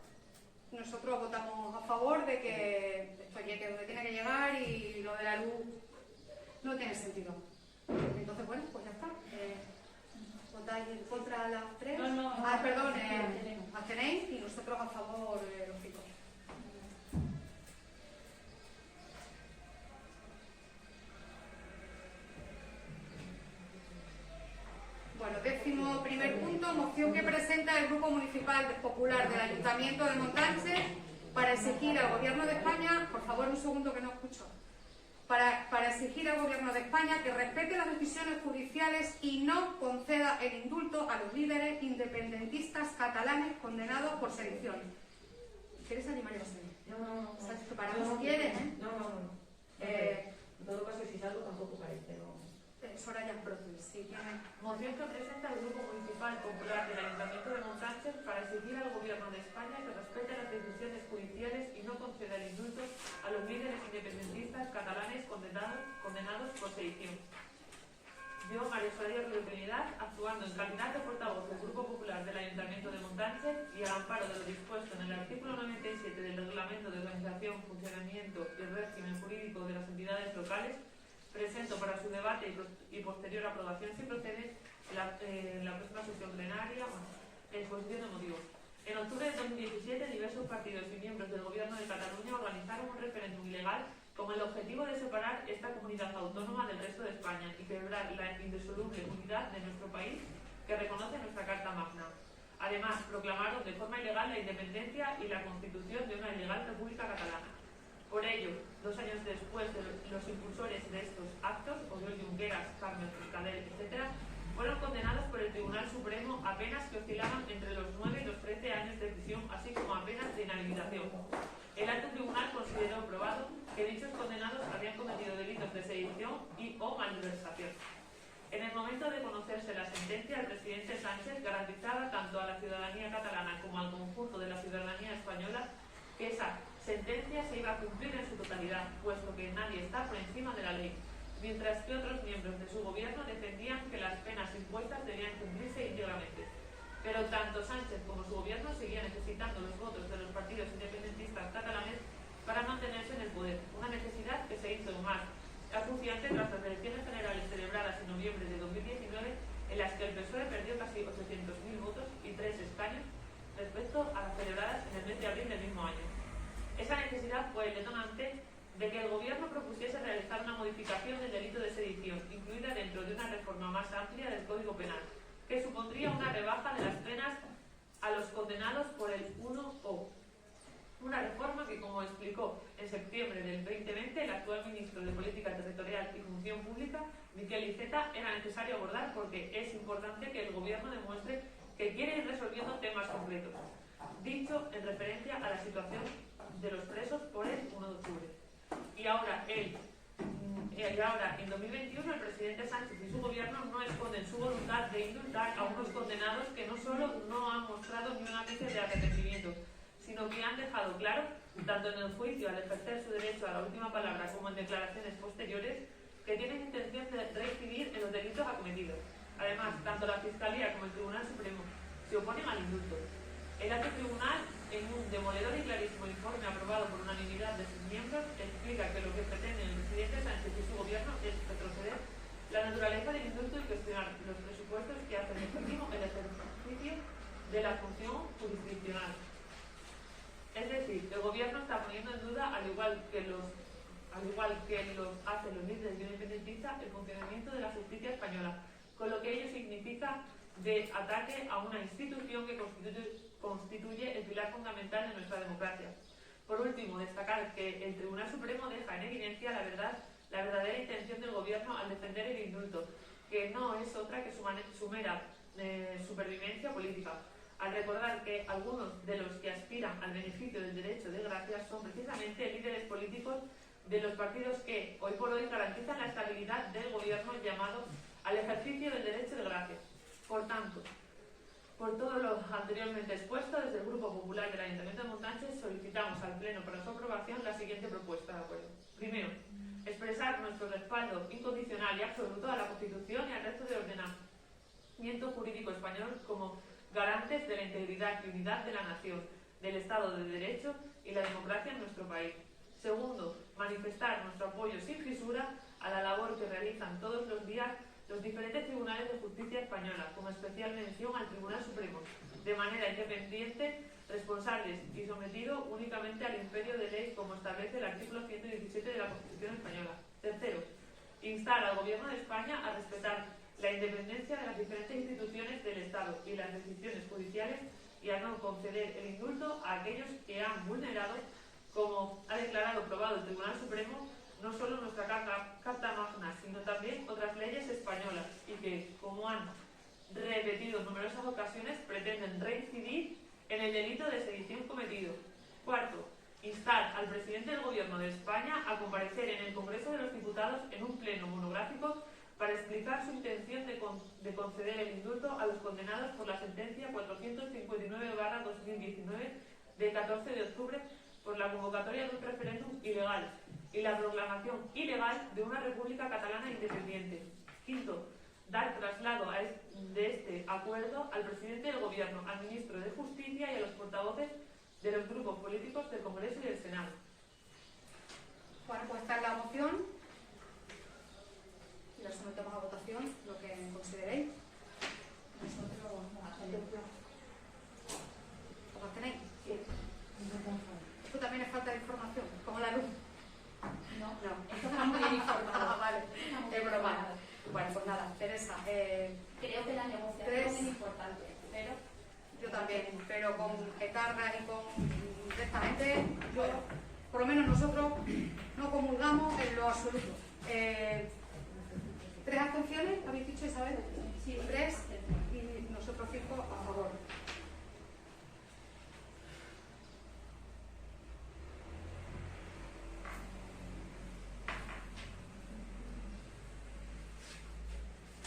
Nosotros votamos a favor de que esto llegue donde tiene que llegar y lo de la luz no tiene sentido. Entonces, bueno, pues ya está. ¿Votáis en contra a las tres? No, Perdón, abstenéis y nosotros a favor los 5. Bueno, 11º punto, moción que presenta el Grupo Municipal Popular del Ayuntamiento de Montánchez para exigir al Gobierno de España, por favor un segundo que no escucho, para exigir al Gobierno de España que respete las decisiones judiciales y no conceda el indulto a los líderes independentistas catalanes condenados por sedición. ¿Quieres animar a José? No. ¿Sabes que para no quieres, eh? No. En todo caso, si salgo tampoco parece, no. Soraya Proces, sí, tiene. Moción que presenta el Grupo Municipal Popular del Ayuntamiento de Montánchez para exigir al Gobierno de España que respete las decisiones judiciales y no conceda el indulto a los líderes independentistas catalanes condenados por sedición. Yo, María Soraya Trinidad, actuando en calidad de portavoz del Grupo Popular del Ayuntamiento de Montánchez y al amparo de lo dispuesto en el artículo 97 del Reglamento de Organización, Funcionamiento y Régimen Jurídico de las Entidades Locales, presento para su debate y posterior aprobación, si procede, en la próxima sesión plenaria, exposición de motivos. En octubre de 2017, diversos partidos y miembros del Gobierno de Cataluña organizaron un referéndum ilegal con el objetivo de separar esta comunidad autónoma del resto de España y quebrar la indisoluble unidad de nuestro país que reconoce nuestra Carta Magna. Además, proclamaron de forma ilegal la independencia y la constitución de una ilegal República Catalana. Por ello, 2 años después de los impulsores de estos actos, Oriol Junqueras, Carmen Fiscalel, etc., fueron condenados por el Tribunal Supremo a penas que oscilaban entre los 9 y los 13 años de prisión, así como a penas de inhabilitación. El alto tribunal consideró probado que dichos condenados habían cometido delitos de sedición o malversación. En el momento de conocerse la sentencia, el presidente Sánchez garantizaba tanto a la ciudadanía catalana como al conjunto de la ciudadanía española que esa sentencia se iba a cumplir en su totalidad, puesto que nadie está por encima de la ley, mientras que otros miembros de su gobierno defendían que las penas impuestas debían cumplirse íntegramente. Pero tanto Sánchez como su gobierno seguían necesitando los votos de los partidos independentistas catalanes para mantenerse en el poder, una necesidad que se hizo más acuciante tras las elecciones generales celebradas en noviembre de 2019, en las que el PSOE perdió casi 800.000 votos y 3 escaños respecto a las celebradas en el mes de abril del mismo año. Esa necesidad fue el detonante de que el Gobierno propusiese realizar una modificación del delito de sedición, incluida dentro de una reforma más amplia del Código Penal, que supondría una rebaja de las penas a los condenados por el 1O. Una reforma que, como explicó en septiembre del 2020 el actual ministro de Política Territorial y Función Pública, Miquel Iceta, era necesario abordar porque es importante que el Gobierno demuestre que quiere ir resolviendo temas concretos. Dicho en referencia a la situación de los presos por el 1 de octubre. Y ahora, en 2021, el presidente Sánchez y su gobierno no esconden su voluntad de indultar a unos condenados que no solo no han mostrado ni un ápice de arrepentimiento, sino que han dejado claro, tanto en el juicio al ejercer su derecho a la última palabra como en declaraciones posteriores, que tienen intención de reincidir en los delitos acometidos. Además, tanto la Fiscalía como el Tribunal Supremo se oponen al indulto. El alto tribunal, en un demoledor y clarísimo informe aprobado por unanimidad de sus miembros, explica que lo que pretenden el presidente Sánchez y su gobierno es retroceder la naturaleza del indulto y cuestionar los presupuestos que hacen efectivo el ejercicio de la función jurisdiccional. Es decir, el gobierno está poniendo en duda, al igual que los hacen los líderes independentistas, el funcionamiento de la justicia española, con lo que ello significa de ataque a una institución que constituye el pilar fundamental de nuestra democracia. Por último, destacar que el Tribunal Supremo deja en evidencia la verdadera intención del gobierno al defender el indulto, que no es otra que su mera supervivencia política, al recordar que algunos de los que aspiran al beneficio del derecho de gracia son precisamente líderes políticos de los partidos que, hoy por hoy, garantizan la estabilidad del gobierno llamado al ejercicio del derecho de gracia. Por tanto, por todo lo anteriormente expuesto, desde el Grupo Popular del Ayuntamiento de Montánchez solicitamos al Pleno para su aprobación la siguiente propuesta de acuerdo. Primero, expresar nuestro respaldo incondicional y absoluto a la Constitución y al resto de ordenamiento jurídico español como garantes de la integridad y unidad de la nación, del Estado de Derecho y la democracia en nuestro país. Segundo, manifestar nuestro apoyo sin fisura a la labor que realizan todos los días los diferentes tribunales de justicia española, con especial mención al Tribunal Supremo, de manera independiente, responsables y sometido únicamente al imperio de ley como establece el artículo 117 de la Constitución española. Tercero, instar al Gobierno de España a respetar la independencia de las diferentes instituciones del Estado y las decisiones judiciales y a no conceder el indulto a aquellos que han vulnerado, como ha declarado probado el Tribunal Supremo, no solo nuestra Carta Magna, sino también otras leyes españolas y que, como han repetido en numerosas ocasiones, pretenden reincidir en el delito de sedición cometido. Cuarto, instar al presidente del Gobierno de España a comparecer en el Congreso de los Diputados en un pleno monográfico para explicar su intención de conceder el indulto a los condenados por la sentencia 459/2019 de 14 de octubre por la convocatoria de un referéndum ilegal y la proclamación ilegal de una república catalana independiente. Quinto, dar traslado de este acuerdo al presidente del Gobierno, al ministro de Justicia y a los portavoces de los grupos políticos del Congreso y del Senado. Bueno, pues esta es la moción y la sometemos a votación, lo que consideréis. ¿Os abstenéis? Sí. Esto también es falta de información, como la luz. No, No. esto está muy bien informado. Vale, es broma. Bueno, pues nada, Teresa. Creo que la negociación es importante, pero yo también, pero con etarras y con esta gente, yo, por lo menos nosotros, no comulgamos en lo absoluto. ¿3 abstenciones? ¿Habéis dicho, Isabel? sí, 3 y nosotros 5 a favor.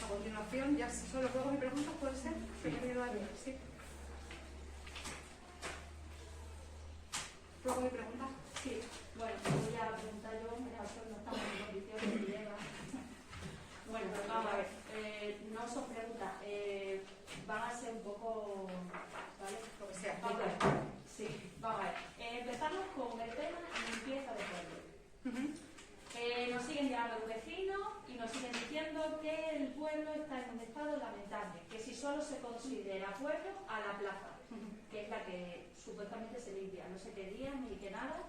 A continuación, ya si son los juegos y preguntas, ¿puede ser? Sí. ¿Juegos y preguntas? sí. Bueno, voy a preguntar yo, mira, no estamos en condiciones de llegar. Bueno, vamos a ver, no son preguntas, van a ser un poco, ¿vale? Lo que sea. Vamos a ver, sí, vamos a ver. Empezamos con el tema limpieza de pueblo. Nos siguen llegando los vecinos y nos siguen diciendo que el pueblo está en un estado lamentable, que si solo se considera pueblo a la plaza, que es la que supuestamente se limpia, no sé qué día ni qué nada,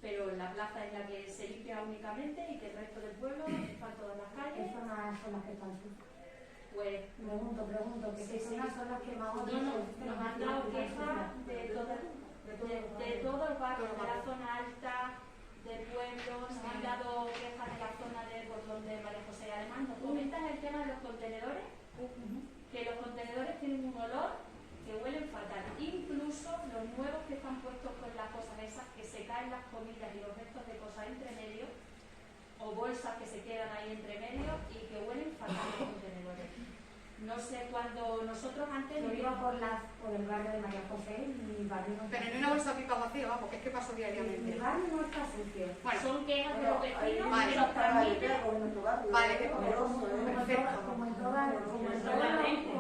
pero la plaza es la que se limpia únicamente y que el resto del pueblo está todas las calles. ¿Qué zonas son las que están sucias? Pues Pregunto, que sí, qué zonas son las que más no, nos han dado quejas de todo el barrio, de la zona alta del pueblo, nos han dado quejas de la zona de por donde María José. Además nos comentan el tema de los contenedores, que los contenedores tienen un olor que huelen fatal, incluso los nuevos que están puestos con las cosas esas, que se caen las comidas y los restos de cosas entre medio, o bolsas que se quedan ahí entre medio y que huelen fatal los contenedores. No sé, cuando nosotros antes... Yo iba por el barrio de María José y mi barrio no está Pero ni una bolsa pipa vacía, vamos, que es que paso diariamente. Mi barrio no está sucio. Bueno, son quejas de los vecinos vale. que nos transmiten. vale, Como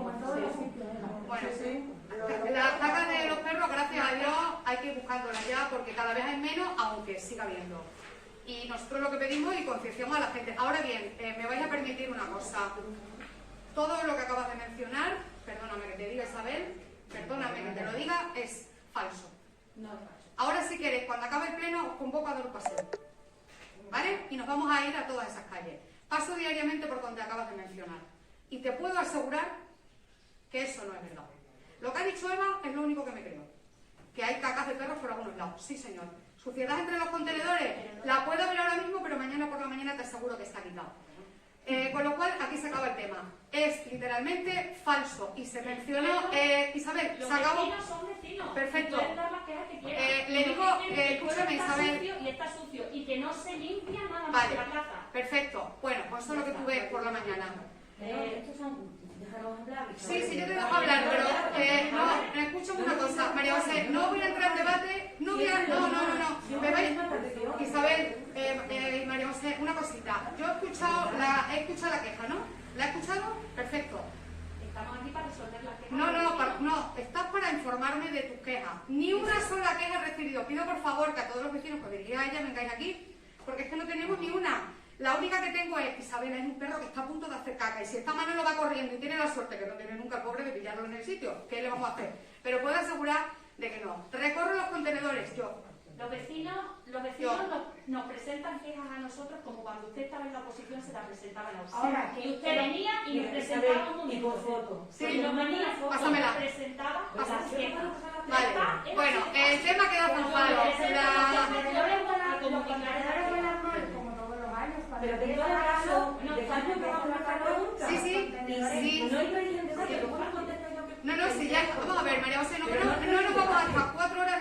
en todos los sitios. bueno, la plaga de los perros, gracias a Dios, hay que ir buscándolas ya porque cada vez hay menos, aunque siga habiendo. Y nosotros lo que pedimos y concienciamos a la gente. Ahora bien, me vais a permitir una cosa. Todo lo que acabas de mencionar, perdóname que te diga, Isabel, perdóname que te lo diga, es falso. No, falso. Ahora, si queréis, cuando acabe el pleno, os convoco a dar un paseo. ¿Vale? Y nos vamos a ir a todas esas calles. Paso diariamente por donde acabas de mencionar. Y te puedo asegurar que eso no es verdad. Lo que ha dicho Eva es lo único que me creo. Que hay cacas de perros por algunos lados. Sí, señor. Suciedad entre los contenedores. La puedo ver ahora mismo, pero mañana por la mañana te aseguro que está quitado. Con lo cual, aquí se acaba el tema. Es literalmente falso. Y se mencionó... Isabel, Los se acabó... vecinos son vecinos. Perfecto. Pueden dar las quejas que quieran. le digo, Dicen que el pueblo escúchame, está Isabel. sucio y está sucio. Y que no se limpia nada más Vale. que la plaza. Perfecto. Bueno, pues eso es lo que tú ves por la mañana. Estos son... Déjanos hablar. Sí, yo te dejo hablar, pero no, escúchame una cosa, María José, no voy a entrar en debate, no. Me vais, Isabel, María José, una cosita. Yo he escuchado la queja, ¿no? ¿La he escuchado? Perfecto. estamos aquí para resolver las quejas. No, estás para informarme de tus quejas. Ni una sola queja he recibido. Pido por favor que a todos los vecinos que diría a ella vengáis aquí, porque es que no tenemos ni una. La única que tengo es Isabel, es un perro que está a punto de hacer caca, y si esta mano lo va corriendo y tiene la suerte, que no tiene nunca el pobre, de pillarlo en el sitio, ¿qué le vamos a hacer? Pero puedo asegurar de que no. Recorro los contenedores, yo. Los vecinos nos presentan quejas a nosotros como cuando usted estaba en la oposición se la presentaba a la oposición. Ahora, Y usted venía y nos presentaba un y por foto. Sí, y nos venía fotos, pásamela. nos presentaba las quejas. Vale, bueno, el tema queda zanjado. Los contenedores vuelan mal, como todos los años. Pero tengo el caso de cambio que vamos a hacer preguntas. Sí. No hay presidente, que luego no contesto yo que... No, si ya, vamos a ver, María José, no nos vamos a estar 4 horas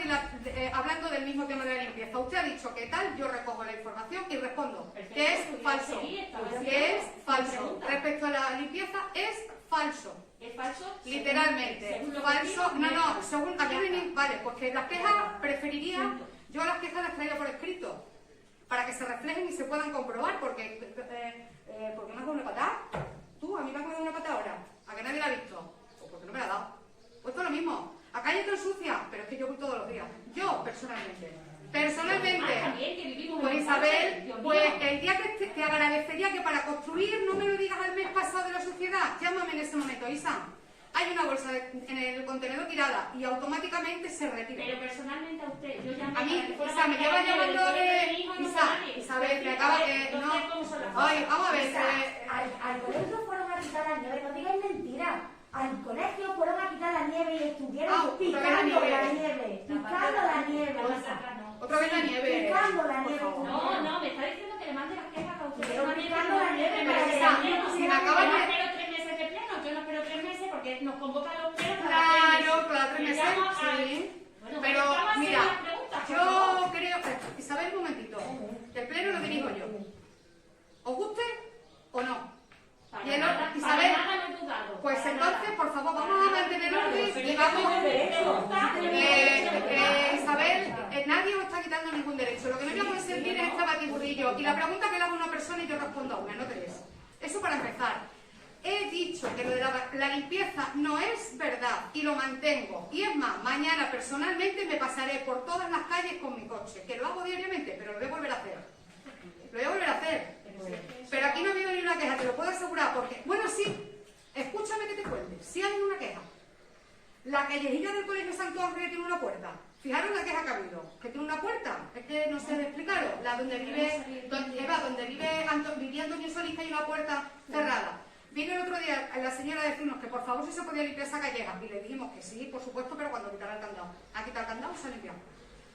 hablando del mismo tema de la limpieza. Usted ha dicho que tal, yo recojo la información y respondo que es falso. Que es falso. Respecto a la limpieza, es falso. ¿Es falso? Literalmente. Falso. No, según aquí vale, pues que las quejas preferiría, yo las quejas las traigo por escrito, para que se reflejen y se puedan comprobar, porque ¿por qué me has dado una patada? Tú, a mí me has dado una patada ahora, a que nadie la ha visto, o porque no me la ha dado. Pues esto es lo mismo, acá hay otra sucia, pero es que yo voy todos los días, yo personalmente, pues Isabel, pues el día que te agradecería que para construir no me lo digas al mes pasado de la sociedad, llámame en ese momento, Isa. Hay una bolsa en el contenedor tirada y automáticamente se retira. Pero personalmente a usted, yo llamé a mí, Isa, me lleva llamando de... Isabel, me acaba de... No, ay, vamos a ver. Al colegio fueron a quitar la nieve, no digáis mentira. Al colegio fueron a quitar la nieve y estuvieron picando la nieve. Picando la nieve. Otra vez la nieve. Picando la nieve. No, me está diciendo que le mande las quejas a usted. Pero picando la nieve para que si me acabas de... Yo no espero 3 meses de pleno, yo no espero 3 meses porque nos convocan los plenos Claro, 3 meses, sí. Bueno, Pero, mira, yo yo creo... Isabel, un momentito. El pleno lo dirijo yo. ¿Os guste o no? Y el otro, Isabel, pues entonces, por favor, vamos a mantener orden y vamos... Isabel, nadie os está quitando ningún derecho. Lo que no voy a consentir es este batiburrillo. Y la pregunta que le hago a una persona y yo respondo a una, no 3. Eso para empezar. He dicho que lo de la limpieza no es verdad y lo mantengo. Y es más, mañana personalmente me pasaré por todas las calles con mi coche, que lo hago diariamente, pero lo voy a volver a hacer. Lo voy a volver a hacer. Pero aquí no ha habido ni una queja, te lo puedo asegurar, porque... Bueno, sí, escúchame que te cuente. Sí hay una queja. La callejilla del Colegio Santo Ángel tiene una puerta. Fijaros la queja que ha habido. Que tiene una puerta. Es que no sé de explicaros. La donde vive... vivía Antonio Solís, que hay una puerta cerrada. Vino el otro día la señora a decirnos que por favor si se podía limpiar esa calleja. Y le dijimos que sí, por supuesto, pero cuando quitara el candado. Ha quitado el candado y se ha limpiado.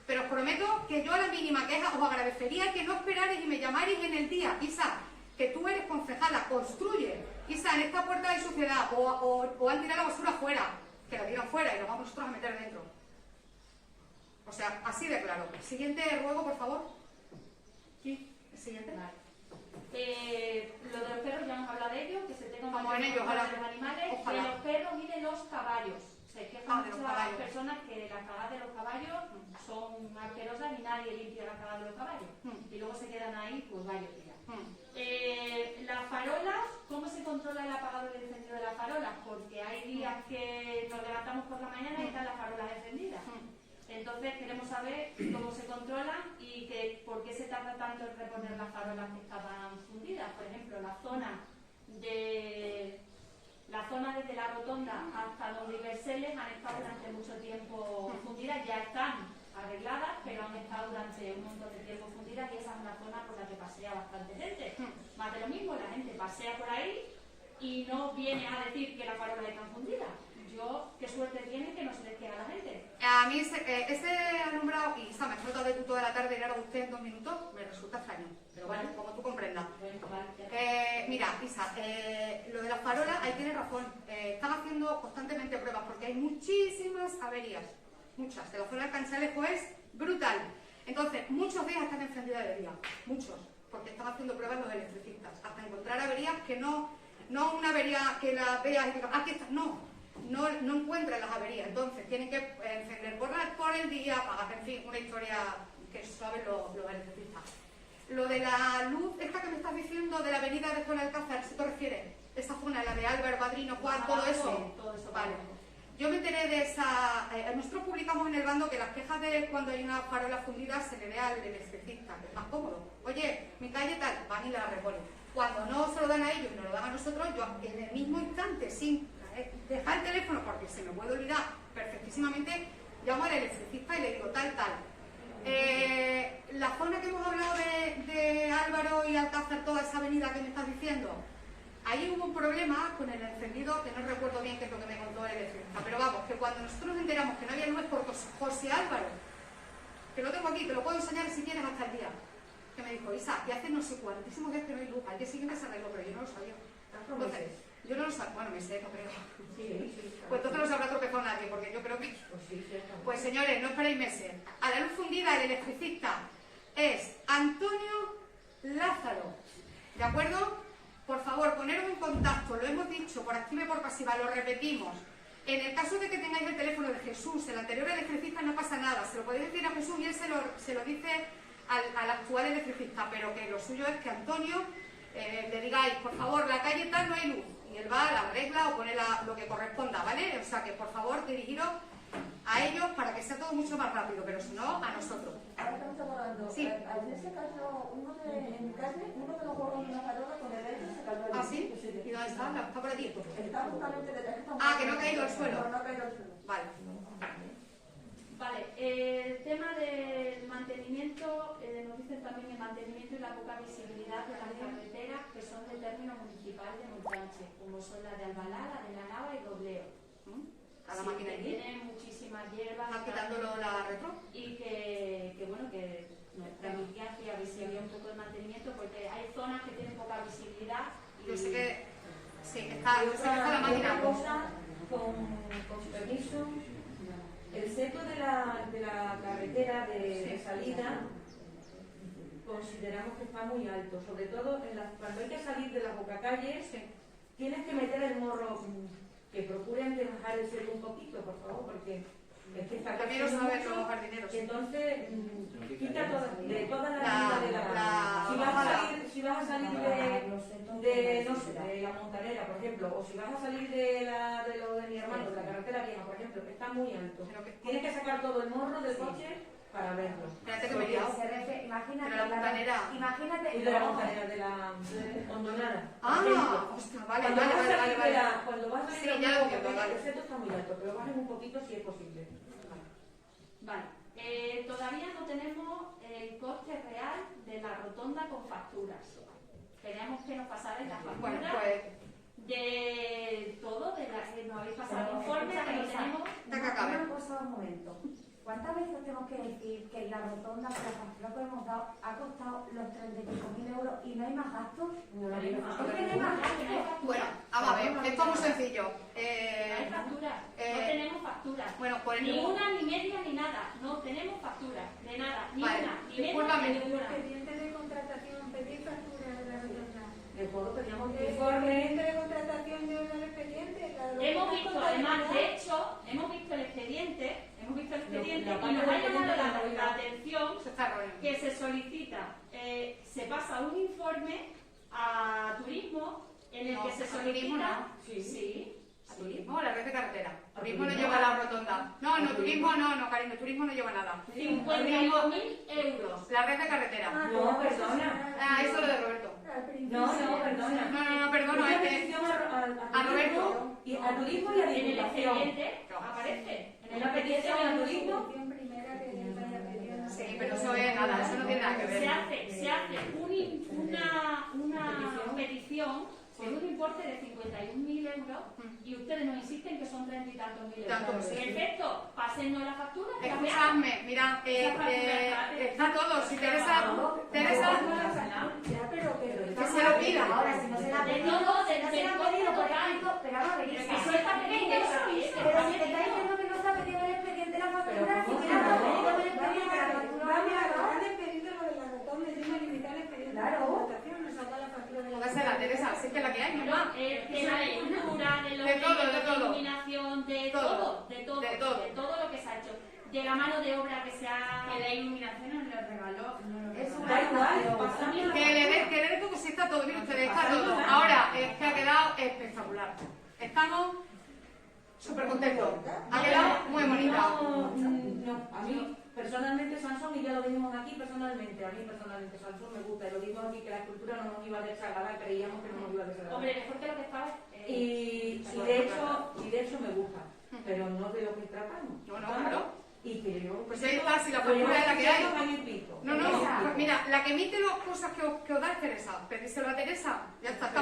Pero os prometo que yo a la mínima queja os agradecería que no esperarais y me llamarais en el día. Isa, que tú eres concejala, construye. Isa, en esta puerta hay suciedad o han tirado la basura fuera. Que la tiran fuera y nos vamos nosotros a meter dentro. O sea, así de claro. Siguiente ruego, por favor. Sí, el siguiente. Vale. Lo de los perros ya hemos hablado de ello, que se tengan Vamos en ello, de ojalá. los animales, Ojalá. de los perros y de los caballos. Se quejan de los muchas caballos. personas que las cagadas de los caballos son asquerosas y nadie limpia las cagadas de los caballos. Y luego se quedan ahí, pues varios días. Las farolas, ¿cómo se controla el apagado y el encendido de las farolas? Porque hay días que nos levantamos por la mañana y están las farolas encendidas. Entonces queremos saber cómo se controlan y por qué se tarda tanto en reponer las farolas que estaban fundidas. Por ejemplo, la zona desde la rotonda hasta donde Iberseles han estado durante mucho tiempo fundidas, ya están arregladas, pero han estado durante un montón de tiempo fundidas y esa es una zona por la que pasea bastante gente. Más de lo mismo, la gente pasea por ahí y no viene a decir que la farola está fundida. Qué suerte tiene que no se les queda a la gente. A mí ese alumbrado, y me has tratado de tú toda la tarde y ahora de usted en 2 minutos, me resulta extraño. Pero bueno, como tú comprendas. Mira, Isa, lo de las farolas, ahí tienes razón. Están haciendo constantemente pruebas porque hay muchísimas averías. Muchas. De la zona del Canchalejo es brutal. Entonces, muchos días están encendidas de día. Muchos. Porque están haciendo pruebas los electricistas. Hasta encontrar averías que no una avería que la veas y digas, aquí está. No encuentran las averías, entonces tienen que encender por el día, apagar, en fin, una historia que saben los electricistas. Lo de la luz, esta que me estás diciendo de la avenida de Zona Alcázar, ¿se te refiere? Esa zona zona, la de Álvaro, Padrino, Juan, todo eso. Todo eso. Vale. Yo me enteré de esa... nosotros publicamos en el bando que las quejas de cuando hay una farola fundida se le ve al electricista, que es más cómodo. Oye, mi calle tal, van y la reponen. Cuando no se lo dan a ellos y nos lo dan a nosotros, yo en el mismo instante, sin dejar el teléfono, porque se me puede olvidar perfectísimamente, llamo al electricista y le digo tal. La zona que hemos hablado de Álvaro y Alcázar, toda esa avenida que me estás diciendo, ahí hubo un problema con el encendido, que no recuerdo bien qué es lo que me contó el electricista, pero vamos, que cuando nosotros nos enteramos que no había luz es por José Álvaro, que lo tengo aquí, te lo puedo enseñar si quieres hasta el día, que me dijo, Isa, y hace no sé cuantísimos días que no hay luz, al día siguiente se arregló, pero yo no lo sabía. Entonces, yo no lo sabía, bueno, me sé, no creo. Pues entonces no se habrá tropezado nadie, porque yo creo que... Pues señores, no esperéis meses. A la luz fundida, el electricista es Antonio Lázaro, ¿de acuerdo? Por favor, poneros en contacto, lo hemos dicho por activa y por pasiva, lo repetimos. En el caso de que tengáis el teléfono de Jesús, el anterior electricista, no pasa nada, se lo podéis decir a Jesús y él se lo dice al actual electricista, pero que lo suyo es que Antonio le digáis, por favor, la calle tal no hay luz, y él va, la arregla o pone lo que corresponda, ¿vale? O sea que por favor dirigiros a ellos para que sea todo mucho más rápido, pero si no, a nosotros. Ahora estamos hablando, Sí. en ese caso, en mi calle, uno de los gorros de una farola con el derecho se cayó. ¿Ah, sí? ¿Y dónde está? ¿Está por aquí? Está justamente detrás. Que no ha caído al suelo. No ha caído al suelo. Vale. Vale, el tema del mantenimiento, nos dicen también el mantenimiento y la poca visibilidad de las carreteras que son de término municipal de Montanche, como son la de Albalá, la de La Nava y Dobleo. A la Sí, máquina que allí. tienen muchísimas hierbas. ¿Están quitándolo la retro? Y que bueno, que nos permitía que si había un poco de mantenimiento, porque hay zonas que tienen poca visibilidad. Y... Yo sé que sí, está la máquina. Otra cosa, con su permiso, el seto de la carretera de salida consideramos que está muy alto, sobre todo cuando hay que salir de las bocacalles, tienes que meter el morro, que procuren de bajar el seto un poquito, por favor, porque es que está también lo saben los jardineros. y entonces quita de toda la vida de la si vas a salir de la Montanera, por ejemplo, o si vas a salir de lo de mi hermano, de la carretera vieja, por ejemplo, que está muy alto. Tienes que sacar todo el morro del coche para verlo. Espérate que me he liado. Imagínate, Pero la montanera. Imagínate. Y de la Montanera, de la hondonada. Ostras, vale. Cuando vas a salir Sí, de ya la lo entiendo, Montanera, vale. el seto está muy alto, pero bajen un poquito si es posible. Vale, todavía no tenemos el coste real de la rotonda con facturas. Queríamos que nos pasaran las facturas Bueno, pues de todo, de las que nos habéis pasado Pero, informes, que lo Isa, tenemos. una cosa, un momento. ¿Cuántas veces tenemos que decir que la rotonda, que la factura que hemos dado, ha costado los 35.000 euros y no hay más gastos? No hay más Es que no hay más gastos. bueno, vamos a ver, esto es muy sencillo. No hay facturas, no tenemos facturas. Bueno, por el Ni una, ni media, ni nada. No tenemos facturas, de nada. Ni Vale, una, ni media, discúlpame. ni El ninguna. expediente de contratación, pedir factura de la rotonda. De acuerdo, pedíamos El expediente de contratación de un expediente. Hemos visto, además, de hecho, hemos visto el expediente y nos ha llamado la atención Se está rolando. que se solicita, se pasa un informe a turismo en el No, que se a turismo solicita. no. Sí. ¿A turismo? La red de carretera. ¿A Turismo no turismo? lleva la rotonda. No, turismo no, cariño, turismo no lleva nada. 51.000 euros. La red de carretera. No, perdona. Eso es lo de Roberto. No, perdona. No, perdona, Una es que... petición a Roberto. Y a turismo y a En el diputación. expediente aparece. En Una petición a turismo. primera que le vaya pidiendo. Sí, pero eso es nada, eso no tiene nada que ver. Se hace una petición por un importe de 51.000 euros y ustedes nos insisten que son 30 y tantos mil euros. Tantos, sí. Perfecto, pásennos la factura. que la veamos. Escuchadme, mira, está todo. Si Teresa, Ya, pero que que se lo pida. Ahora, si no se la ha De pedido, todo, si no se la ha pedido, por ejemplo, pero vamos a ver, Isa, Eso está pequeño, eso pero si te está diciendo que no está pedido el expediente la factura, si quieres no pedido el expediente la factura, han expedido lo de la rotonda y encima limitar el expediente de Claro. contratación, nos saca la factura de la Póngasela, Teresa, sí que es la que hay, No, mamá. de la cultura, de los De todo, de medios todo. iluminación, de Todo. todo lo que se ha hecho. De la mano de obra que se ha... Que la iluminación nos lo regaló. es una Da igual, donación. pasamos. Que le dé todo, que sí está todo, mire ustedes, está todo. Ahora, es que ha quedado espectacular. empezar. Estamos súper contentos. Ha quedado muy bonita. No, a mí personalmente Sansón, y ya lo dijimos aquí personalmente, a mí personalmente Sansón me gusta, y lo dijimos aquí que la escultura no nos iba a desagradar, creíamos que no nos iba a desagradar. Hombre, mejor que lo que estaba. Y de hecho me gusta, pero no de lo que tratamos. No, claro. Y creo Pues ahí está, si la fórmula es la que hay. año y pico. No, pues mira, la que emite las cosas que os da es Teresa. Pedíselo a Teresa, ya está